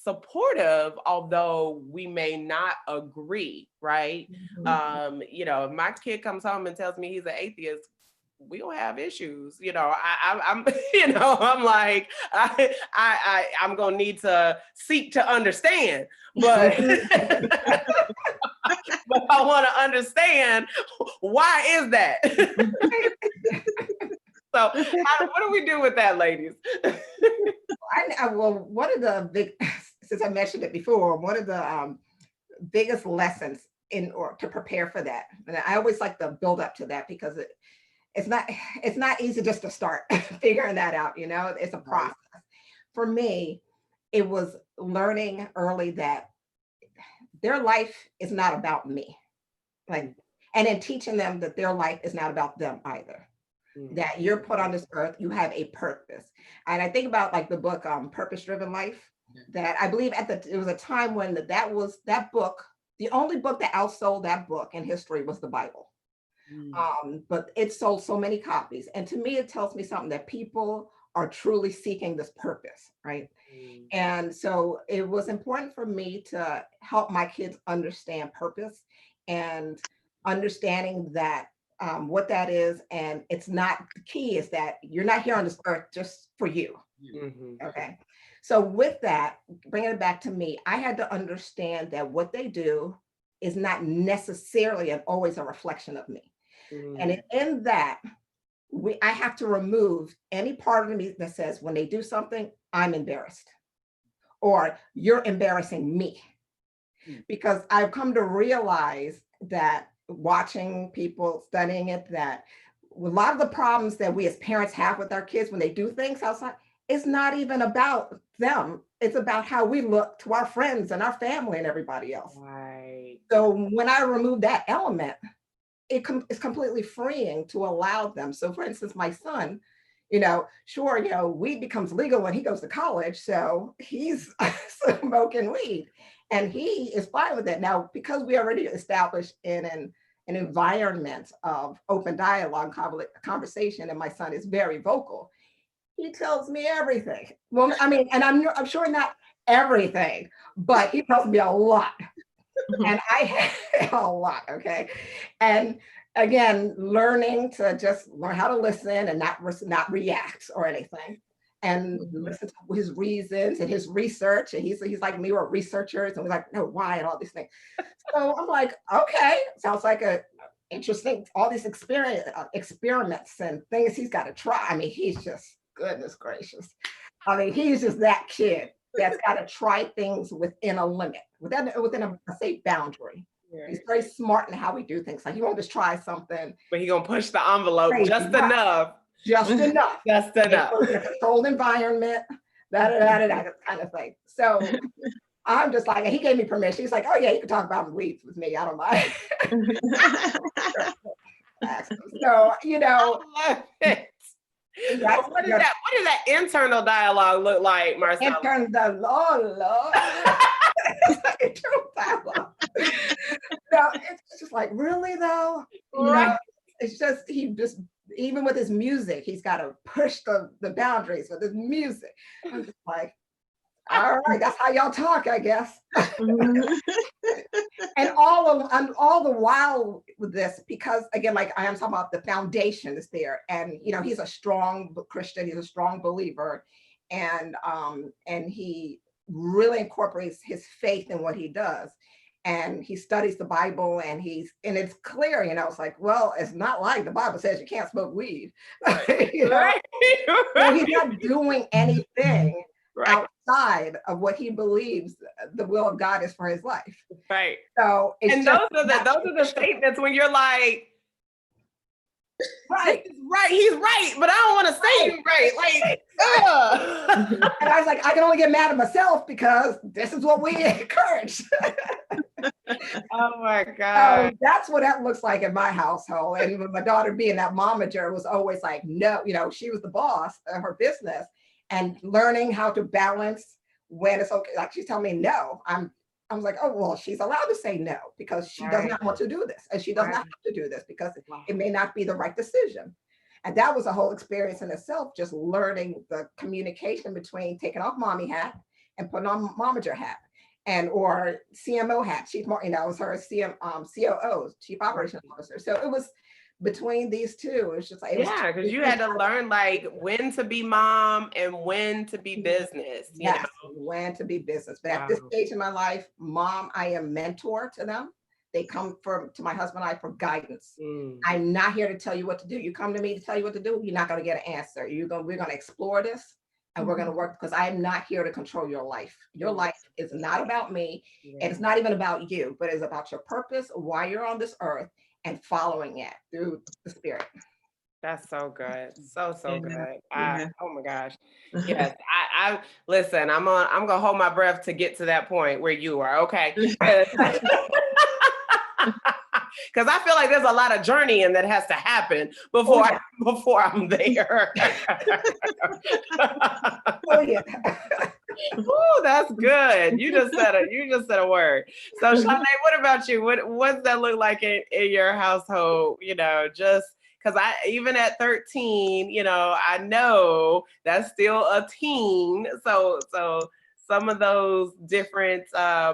supportive, although we may not agree, right? Mm-hmm. If my kid comes home and tells me he's an atheist, we don't have issues. I'm I'm like, I'm gonna need to seek to understand, but but I want to understand, why is that? So what do we do with that, ladies? Well, one of the big, since I mentioned it before, one of the biggest lessons or to prepare for that, and I always like to build up to that, because it's not easy just to start figuring that out. It's a process. For me, it was learning early that their life is not about me. Like, And then teaching them that their life is not about them either. That you're put on this earth, you have a purpose. And I think about like the book Purpose Driven Life, that I believe it was a time when that book, the only book that outsold that book in history was the Bible. But it sold so many copies. And to me, it tells me something that people are truly seeking this purpose, right? And so it was important for me to help my kids understand purpose and understanding that what that is. And it's not, the key is that you're not here on this earth just for you. Okay. So with that, bringing it back to me, I had to understand that what they do is not necessarily and always a reflection of me. And in that, I have to remove any part of me that says when they do something, I'm embarrassed or you're embarrassing me. Because I've come to realize that watching people, studying it, that a lot of the problems that we as parents have with our kids when they do things outside, it's not even about them. It's about how we look to our friends and our family and everybody else. Right. So when I remove that element, it's completely freeing to allow them. So for instance, my son, sure, weed becomes legal when he goes to college. So he's smoking weed and he is fine with it. Now, because we already established in an environment of open dialogue, conversation, and my son is very vocal, he tells me everything. Well, I mean, and I'm sure not everything, but he tells me a lot. And I have a lot, okay? And again, learning to just learn how to listen and not react or anything, and listen to his reasons and his research. And he's like me, we're researchers, and we're like, no, why, and all these things. So I'm like, okay, sounds like a interesting, all these experiments and things he's got to try. I mean, he's just, goodness gracious. I mean, he's just that kid that's got to try things within a limit, within a safe boundary. Yeah. He's very smart in how we do things. Like he won't just try something. But he's going to push the envelope just enough. Just enough. Just enough. In a controlled environment, that kind of thing. So I'm just like, he gave me permission. He's like, oh yeah, you can talk about weeds with me. I don't mind. So, I love it. What does that internal dialogue look like, Marcella? Internal dialogue. No, it's just like, really though? Right. It's just, even with his music, he's got to push the boundaries with his music. I'm just like, all right, that's how y'all talk, I guess. And all the while with this, because again, like I am talking about, the foundation is there, and he's a strong Christian, he's a strong believer, and he really incorporates his faith in what he does, and he studies the Bible, and it's clear, it's like, well, it's not like the Bible says you can't smoke weed. Right. He's not doing anything outside of what he believes the will of God is for his life. Right. So those are the statements when you're like, right, he's right, but I don't want to say he's right. Like, and I was like, I can only get mad at myself because this is what we encourage. Oh my God. So that's what that looks like in my household. And with my daughter being that momager was always like, no, she was the boss of her business, and learning how to balance when it's okay. Like she's telling me no. I was like, oh, well, she's allowed to say no because she does not want to do this. And she does not have to do this because it may not be the right decision. And that was a whole experience in itself, just learning the communication between taking off mommy hat and putting on momager hat, or CMO hat. She's more, it was her COO, Chief Operations Officer. So it was between these two, it's just like, because you had to learn like when to be mom and when to be business. Yes, when to be business. But at this stage in my life, mom, I am mentor to them. They come to my husband and I for guidance. I'm not here to tell you what to do. You come to me to tell you what to do, you're not going to get an answer. We're going to explore this, and we're going to work, because I'm not here to control your life. Your life is not about me, and it's not even about you, but it's about your purpose, why you're on this earth, and following it through the Spirit. That's so good. So good. Oh my gosh. Yes. I listen, I'm gonna hold my breath to get to that point where you are. Okay. because I feel like there's a lot of journeying that has to happen before before I'm there. Oh yeah. Ooh, that's good. You just said a word. So Shauné, what about you? What's that look like in your household? You know, just because even at 13, you know, I know that's still a teen. So some of those different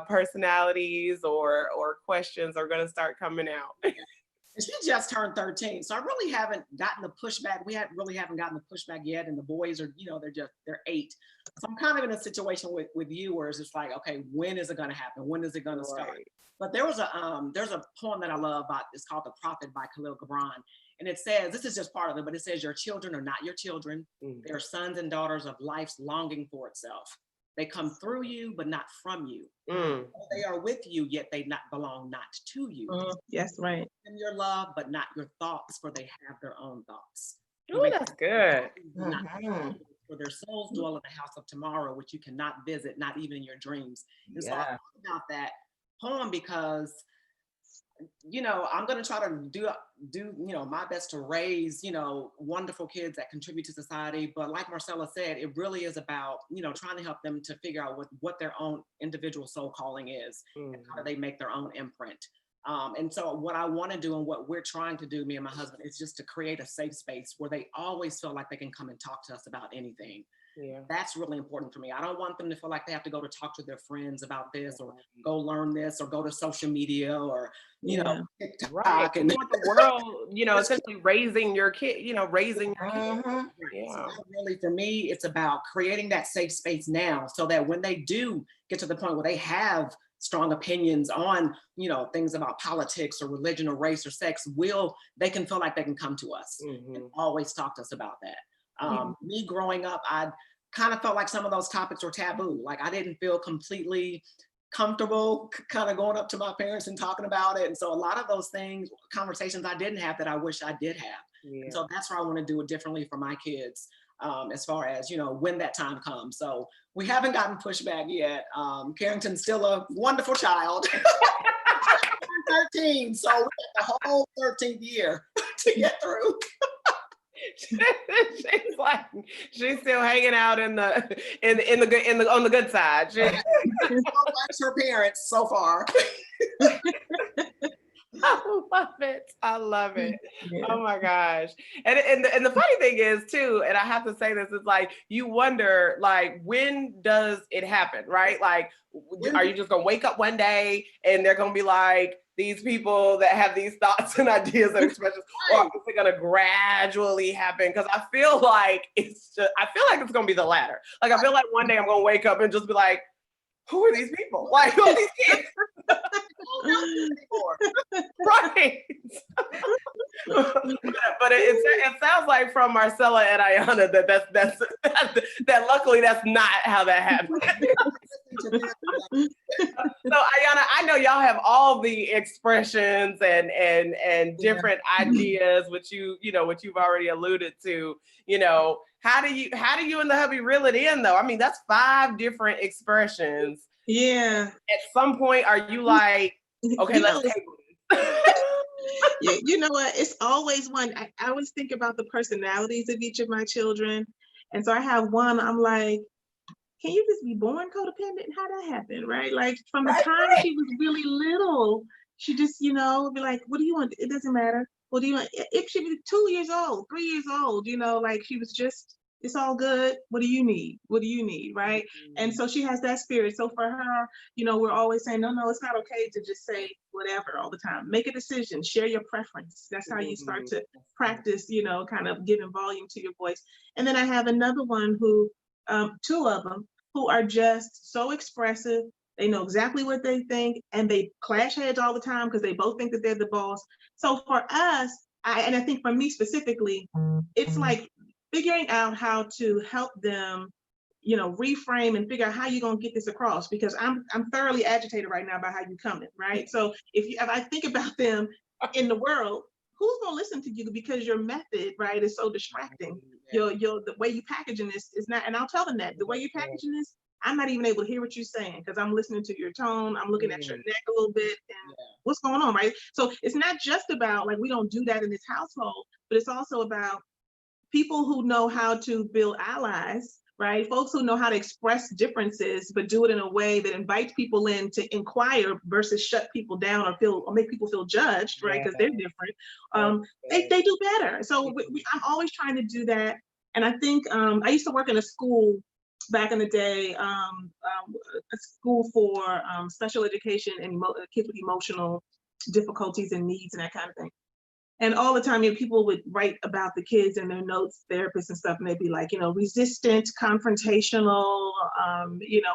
personalities or questions are going to start coming out. And she just turned 13, so I really haven't gotten the pushback. We really haven't gotten the pushback yet, and the boys are, you know, they're 8. So I'm kind of in a situation with you where it's just like, okay, when is it going to happen? When is it going to start? But there's a poem that I love about. It's called "The Prophet" by Khalil Gibran, and it says, this is just part of it, but it says, your children are not your children. They are sons and daughters of life's longing for itself. They come through you, but not from you. They are with you, yet they belong not to you. Yes, right. And your love, but not your thoughts, for they have their own thoughts. Oh, that's good. For their souls dwell in the house of tomorrow, which you cannot visit, not even in your dreams. And so I thought about that poem because, you know, I'm going to try to do, you know, my best to raise, you know, wonderful kids that contribute to society. But like Marcella said, it really is about, you know, trying to help them to figure out what their own individual soul calling is and how do they make their own imprint. And so what I want to do and what we're trying to do, me and my husband, is just to create a safe space where they always feel like they can come and talk to us about anything. Yeah. That's really important for me. I don't want them to feel like they have to go to talk to their friends about this or go learn this or go to social media or, you know, TikTok. Right. And you want the world, you know, essentially raising your kid, you know, raising your kid. So really, for me, it's about creating that safe space now so that when they do get to the point where they have strong opinions on, you know, things about politics or religion or race or sex, they can feel like they can come to us and always talk to us about that. Me growing up, I kind of felt like some of those topics were taboo. Like I didn't feel completely comfortable kind of going up to my parents and talking about it. And so a lot of those things, conversations I didn't have that I wish I did have. And so that's why I want to do it differently for my kids, as far as, you know, when that time comes. So we haven't gotten pushback yet. Carrington's still a wonderful child. 13, so we got the whole 13th year to get through. She's like, she's still hanging out on the good side. She likes her parents so far. I love it. Oh my gosh. And the funny thing is too, and I have to say this, is like you wonder, like, when does it happen, right? Like, are you just gonna wake up one day and they're gonna be like, these people that have these thoughts and ideas and expressions, or is it gonna gradually happen? Because I feel like it's gonna be the latter. Like I feel like one day I'm gonna wake up and just be like, who are these people? Like, who are these kids? Right. But it sounds like from Marcella and Aiyana that luckily that's not how that happened. So Aiyana, I know y'all have all the expressions and different ideas, which which you've already alluded to. You know, how do you and the hubby reel it in though? I mean, that's 5 different expressions. Yeah. At some point, are you like, okay, let's table this? Yeah, you know what? It's always one. I always think about the personalities of each of my children. And so I have one, I'm like, can you just be born codependent? How that happen, right? Like from the time she was really little, she just, you know, be like, what do you want? It doesn't matter. What do you want? If she was 2 years old, 3 years old, you know, like she was just, it's all good. What do you need? What do you need? Right. And so she has that spirit. So for her, you know, we're always saying, no, it's not okay to just say whatever all the time. Make a decision, share your preference. That's how you start to practice, you know, kind of giving volume to your voice. And then I have another one who, 2 of them who are just so expressive. They know exactly what they think and they clash heads all the time because they both think that they're the boss. So for us, I think for me specifically, it's like figuring out how to help them, you know, reframe and figure out how you're going to get this across, because I'm thoroughly agitated right now about how you coming, right? So if I think about them in the world, who's going to listen to you because your method, right, is so distracting. The way you packaging this is not, and I'll tell them that the way you're packaging this, I'm not even able to hear what you're saying because I'm listening to your tone. I'm looking at your neck a little bit and Yeah. what's going on, right? So it's not just about like, we don't do that in this household, but it's also about people who know how to build allies, right? Folks who know how to express differences, but do it in a way that invites people in to inquire versus shut people down or make people feel judged, right? Because they're different. They do better. So I'm always trying to do that. And I think I used to work in a school back in the day, a school for special education and kids with emotional difficulties and needs and that kind of thing. And all the time, people would write about the kids in their notes, therapists and stuff, and they'd be like, resistant, confrontational,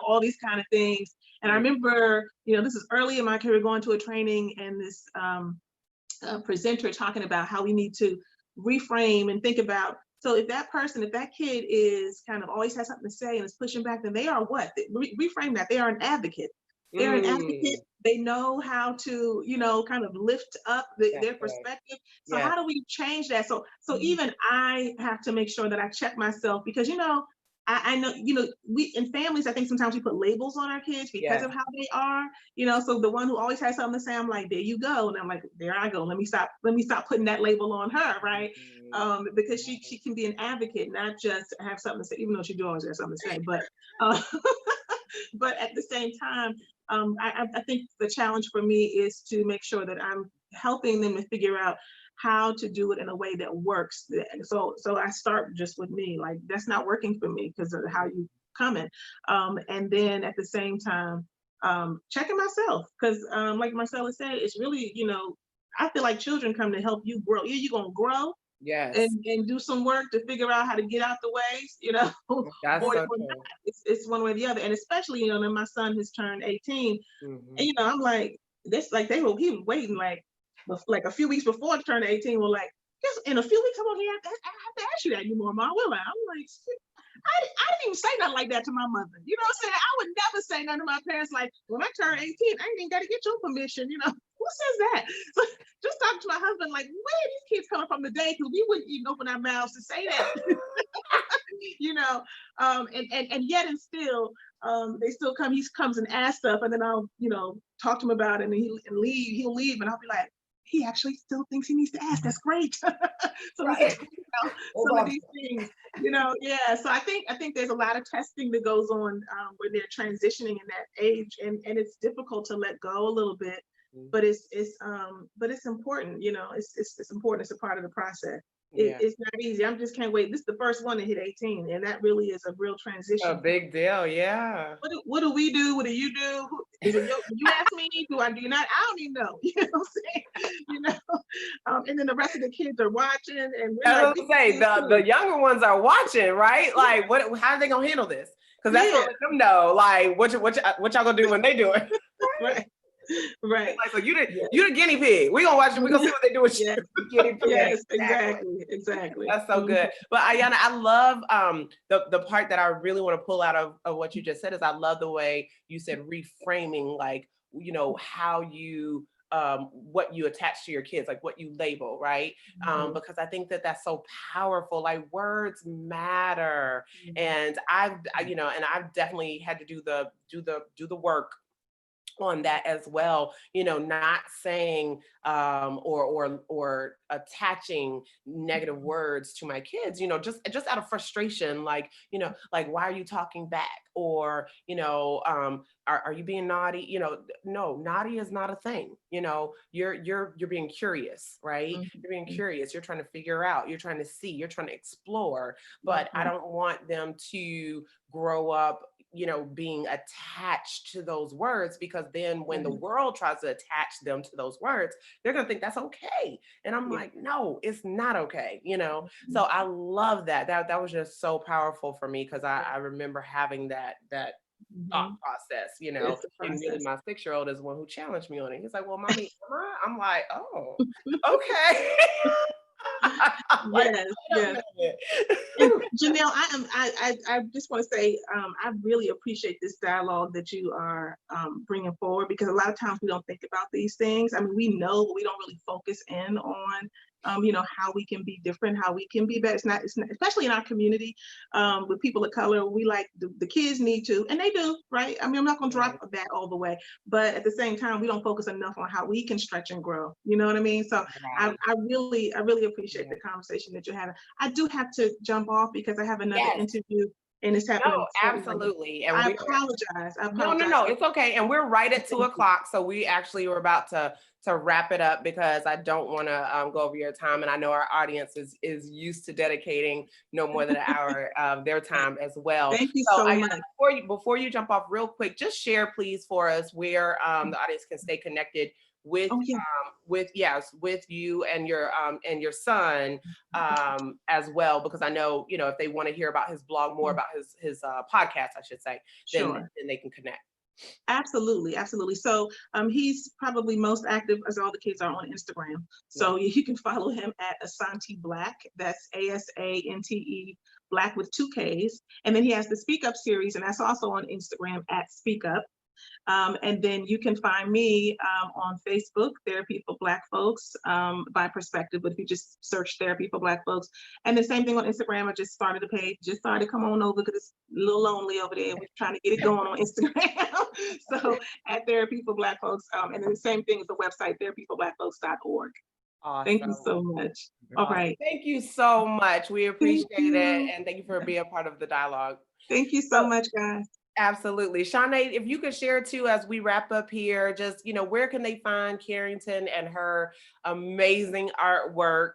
all these kind of things. And I remember, this is early in my career, going to a training and this presenter talking about how we need to reframe and think about, so if that kid is kind of always has something to say and is pushing back, then they are what? Reframe that, they are an advocate. They're an advocate. They know how to, kind of lift up their perspective. So how do we change that? So even I have to make sure that I check myself because, I know, we in families, I think sometimes we put labels on our kids because of how they are, so the one who always has something to say, I'm like, there you go. And I'm like, there I go. Let me stop putting that label on her, right? Because she can be an advocate, not just have something to say, even though she do always have something to say, but but at the same time, I think the challenge for me is to make sure that I'm helping them to figure out how to do it in a way that works. So I start just with me, like that's not working for me because of how you coming. And then at the same time, checking myself because like Marcella said, it's really, I feel like children come to help you grow. You're gonna grow. Yes. And do some work to figure out how to get out the way, That's or so not. true. It's one way or the other. And especially, then my son has turned 18, and I'm like, this, like he was waiting like a few weeks before to turn 18. We're like, just in a few weeks, I have to ask you that anymore, Mom. Will I? I'm like, I didn't even say nothing like that to my mother. You know what I'm saying? I would never say nothing to my parents like, when I turn 18, I ain't even got to get your permission. Who says that? So just talking to my husband, like, where are these kids coming from today? Because we wouldn't even open our mouths to say that. And yet and still, they still come. He comes and asks stuff, and then I'll, talk to him about it, and he'll leave, and I'll be like, he actually still thinks he needs to ask. That's great. So we can talk about some of these things, yeah. So I think there's a lot of testing that goes on when they're transitioning in that age, and it's difficult to let go a little bit, but it's important, it's important. It's a part of the process. It's not easy. I just can't wait. This is the first one to hit 18, and that really is a real transition. A big deal, yeah. What do we do? What do you do? Is it you ask me? Do you not? I don't even know. You know what I'm saying? And then the rest of the kids are watching, and I was gonna say the younger ones are watching, right? Like, how are they gonna handle this? Because that's what let them know, like, what y'all gonna do when they do it, right? Right. Like, so you the guinea pig. We gonna watch it. We gonna see what they do with you. Guinea pig. Yes, exactly. That's so good. But Aiyana, I love the part that I really want to pull out of what you just said is I love the way you said reframing, like, how you what you attach to your kids, like what you label, right? Because I think that that's so powerful. Like, words matter, and I've definitely had to do the work on that as well, not saying or attaching negative words to my kids, just out of frustration, like, like, why are you talking back? Or, are you being naughty? No, naughty is not a thing. You're being curious, right? You're being curious. You're trying to figure out, you're trying to see, you're trying to explore, but I don't want them to grow up being attached to those words, because then when the world tries to attach them to those words, they're going to think that's okay. And I'm like, no, it's not okay. So I love that. That was just so powerful for me, because I remember having that thought process, and really my 6-year-old is the one who challenged me on it. He's like, well, mommy, I'm like, oh, okay. Yes. And Janelle, I just want to say, I really appreciate this dialogue that you are bringing forward, because a lot of times we don't think about these things. I mean, we know, but we don't really focus in on how we can be different, how we can be better. It's not, especially in our community, with people of color, we like the kids need to, and they do, right? I mean, I'm not gonna drop that all the way, but at the same time, we don't focus enough on how we can stretch and grow. You know what I mean? So I really appreciate the conversation that you're having. I do have to jump off because I have another interview and it's happening. No, absolutely. And I apologize. No, it's okay. And we're right at 2:00. So we actually were about to wrap it up because I don't want to go over your time. And I know our audience is used to dedicating no more than an hour of their time as well. Thank you so much. Before you jump off real quick, just share please for us where the audience can stay connected with with you and your son as well, because I know, if they want to hear about his blog, more about his podcast, I should say, then they can connect. Absolutely. So he's probably most active, as all the kids are, on Instagram. So you can follow him at Asante Black. That's ASANTE Black with 2 Ks. And then he has the Speak Up series, and that's also on Instagram at Speak Up. And then you can find me on Facebook, Therapy for Black Folks, by Perspective, but if you just search Therapy for Black Folks. And the same thing on Instagram. I just started a page, come on over because it's a little lonely over there. We're trying to get it going on Instagram. So at Therapy for Black Folks. And then the same thing with the website, therapyforblackfolks.org. Awesome. Thank you so much. All right. Thank you so much. We appreciate it. And thank you for being a part of the dialogue. Thank you so much, guys. Absolutely. Shauné, if you could share too, as we wrap up here, just, where can they find Carrington and her amazing artwork?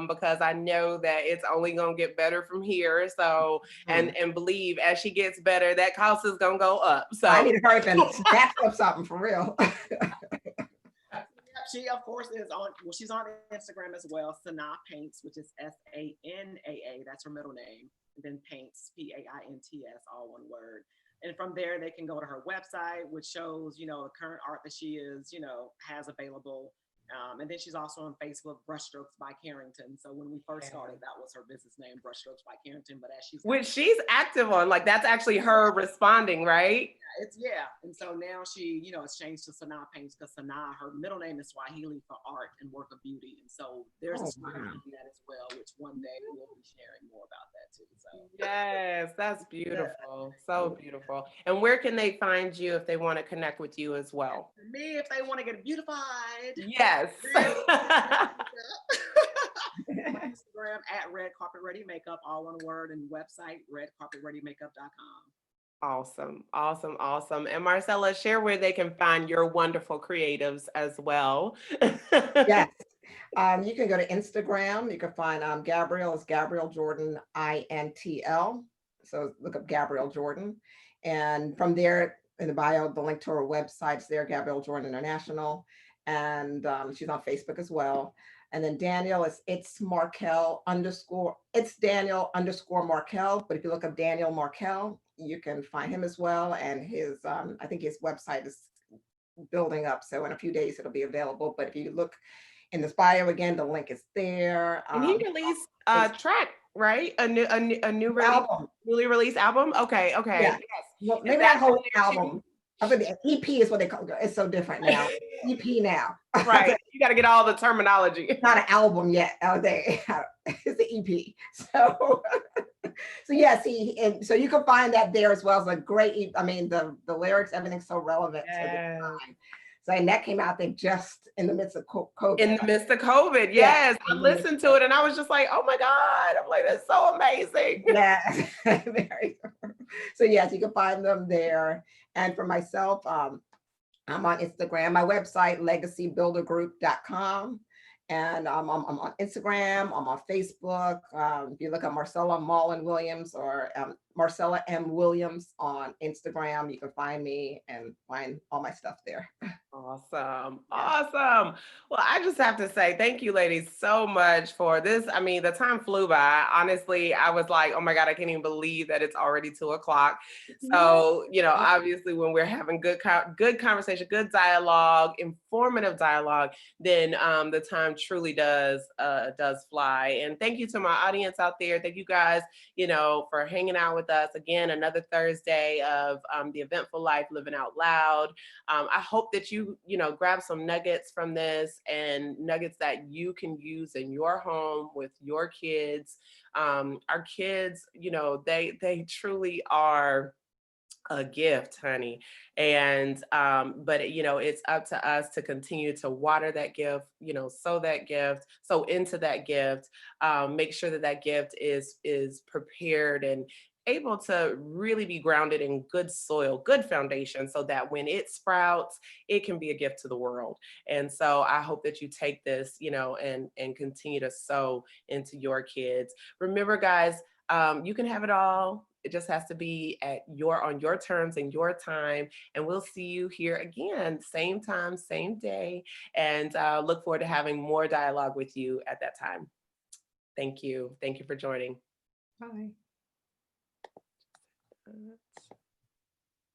Because I know that it's only going to get better from here. So, and believe as she gets better, that cost is going to go up. So I need to hurry and snatch up something for real. She, of course, she's on Instagram as well, Sanaa Paints, which is SANAA. That's her middle name. And then Paints, PAINTS, all one word. And from there, they can go to her website, which shows, the current art that she has available. And then she's also on Facebook, Brushstrokes by Carrington. So when we first started, that was her business name, Brushstrokes by Carrington. But as she's active on, like, that's actually her responding, right? And so now she, it's changed to Sanaa Paints because Sanaa, her middle name is Swahili for art and work of beauty. And so there's a story behind that as well, which one day we'll be sharing more about that too. So yes, that's beautiful. So beautiful. And where can they find you if they want to connect with you as well? For me, if they want to get beautified. Yes. Instagram at Red Carpet Ready Makeup, all one word, and website redcarpetreadymakeup.com. Awesome. And Marcella, share where they can find your wonderful creatives as well. Yes. You can go to Instagram. You can find Gabrielle is Gabrielle Jordan INTL. So look up Gabrielle Jordan. And from there in the bio, the link to her website's there, Gabrielle Jordan International. And she's on Facebook as well. And then Daniel is it's Daniel _ Markel. But if you look up Daniel Markel, you can find him as well. And his, I think his website is building up. So in a few days, it'll be available. But if you look in this bio again, the link is there. And he released a track, right? A new album. Newly released album. Okay. Yeah. Yes. Well, maybe that whole album. I think the EP is what they call it. It's so different now. EP now. Right. You got to get all the terminology. It's not an album yet. It's the EP. So yes, so you can find that there as well. It's a great, the lyrics, everything's so relevant to the time. So, and that came out, I think, just in the midst of COVID. In the midst of COVID, yes. I listened to it and I was just like, oh my God. I'm like, that's so amazing. Yes. So yes, you can find them there. And for myself, I'm on Instagram, my website, legacybuildergroup.com. And I'm on Instagram, I'm on Facebook. If you look at Marcella Mollon-Williams or Marcella M. Williams on Instagram, you can find me and find all my stuff there. Awesome. Well, I just have to say thank you, ladies, so much for this. I mean, the time flew by. Honestly, I was like, oh my God, I can't even believe that it's already 2:00. So, obviously when we're having good conversation, good dialogue, informative dialogue, then the time truly does fly. And thank you to my audience out there. Thank you guys, for hanging out with us again, another Thursday of the Eventful Life Living Out Loud. I hope that you grab some nuggets from this, and nuggets that you can use in your home with your kids. Our kids, they truly are a gift, honey. And but it's up to us to continue to water that gift, sow into that gift, make sure that that gift is prepared and able to really be grounded in good soil, good foundation, so that when it sprouts, it can be a gift to the world. And so I hope that you take this, and continue to sow into your kids. Remember, guys, you can have it all. It just has to be on your terms and your time. And we'll see you here again, same time, same day. And look forward to having more dialogue with you at that time. Thank you. Thank you for joining. Bye.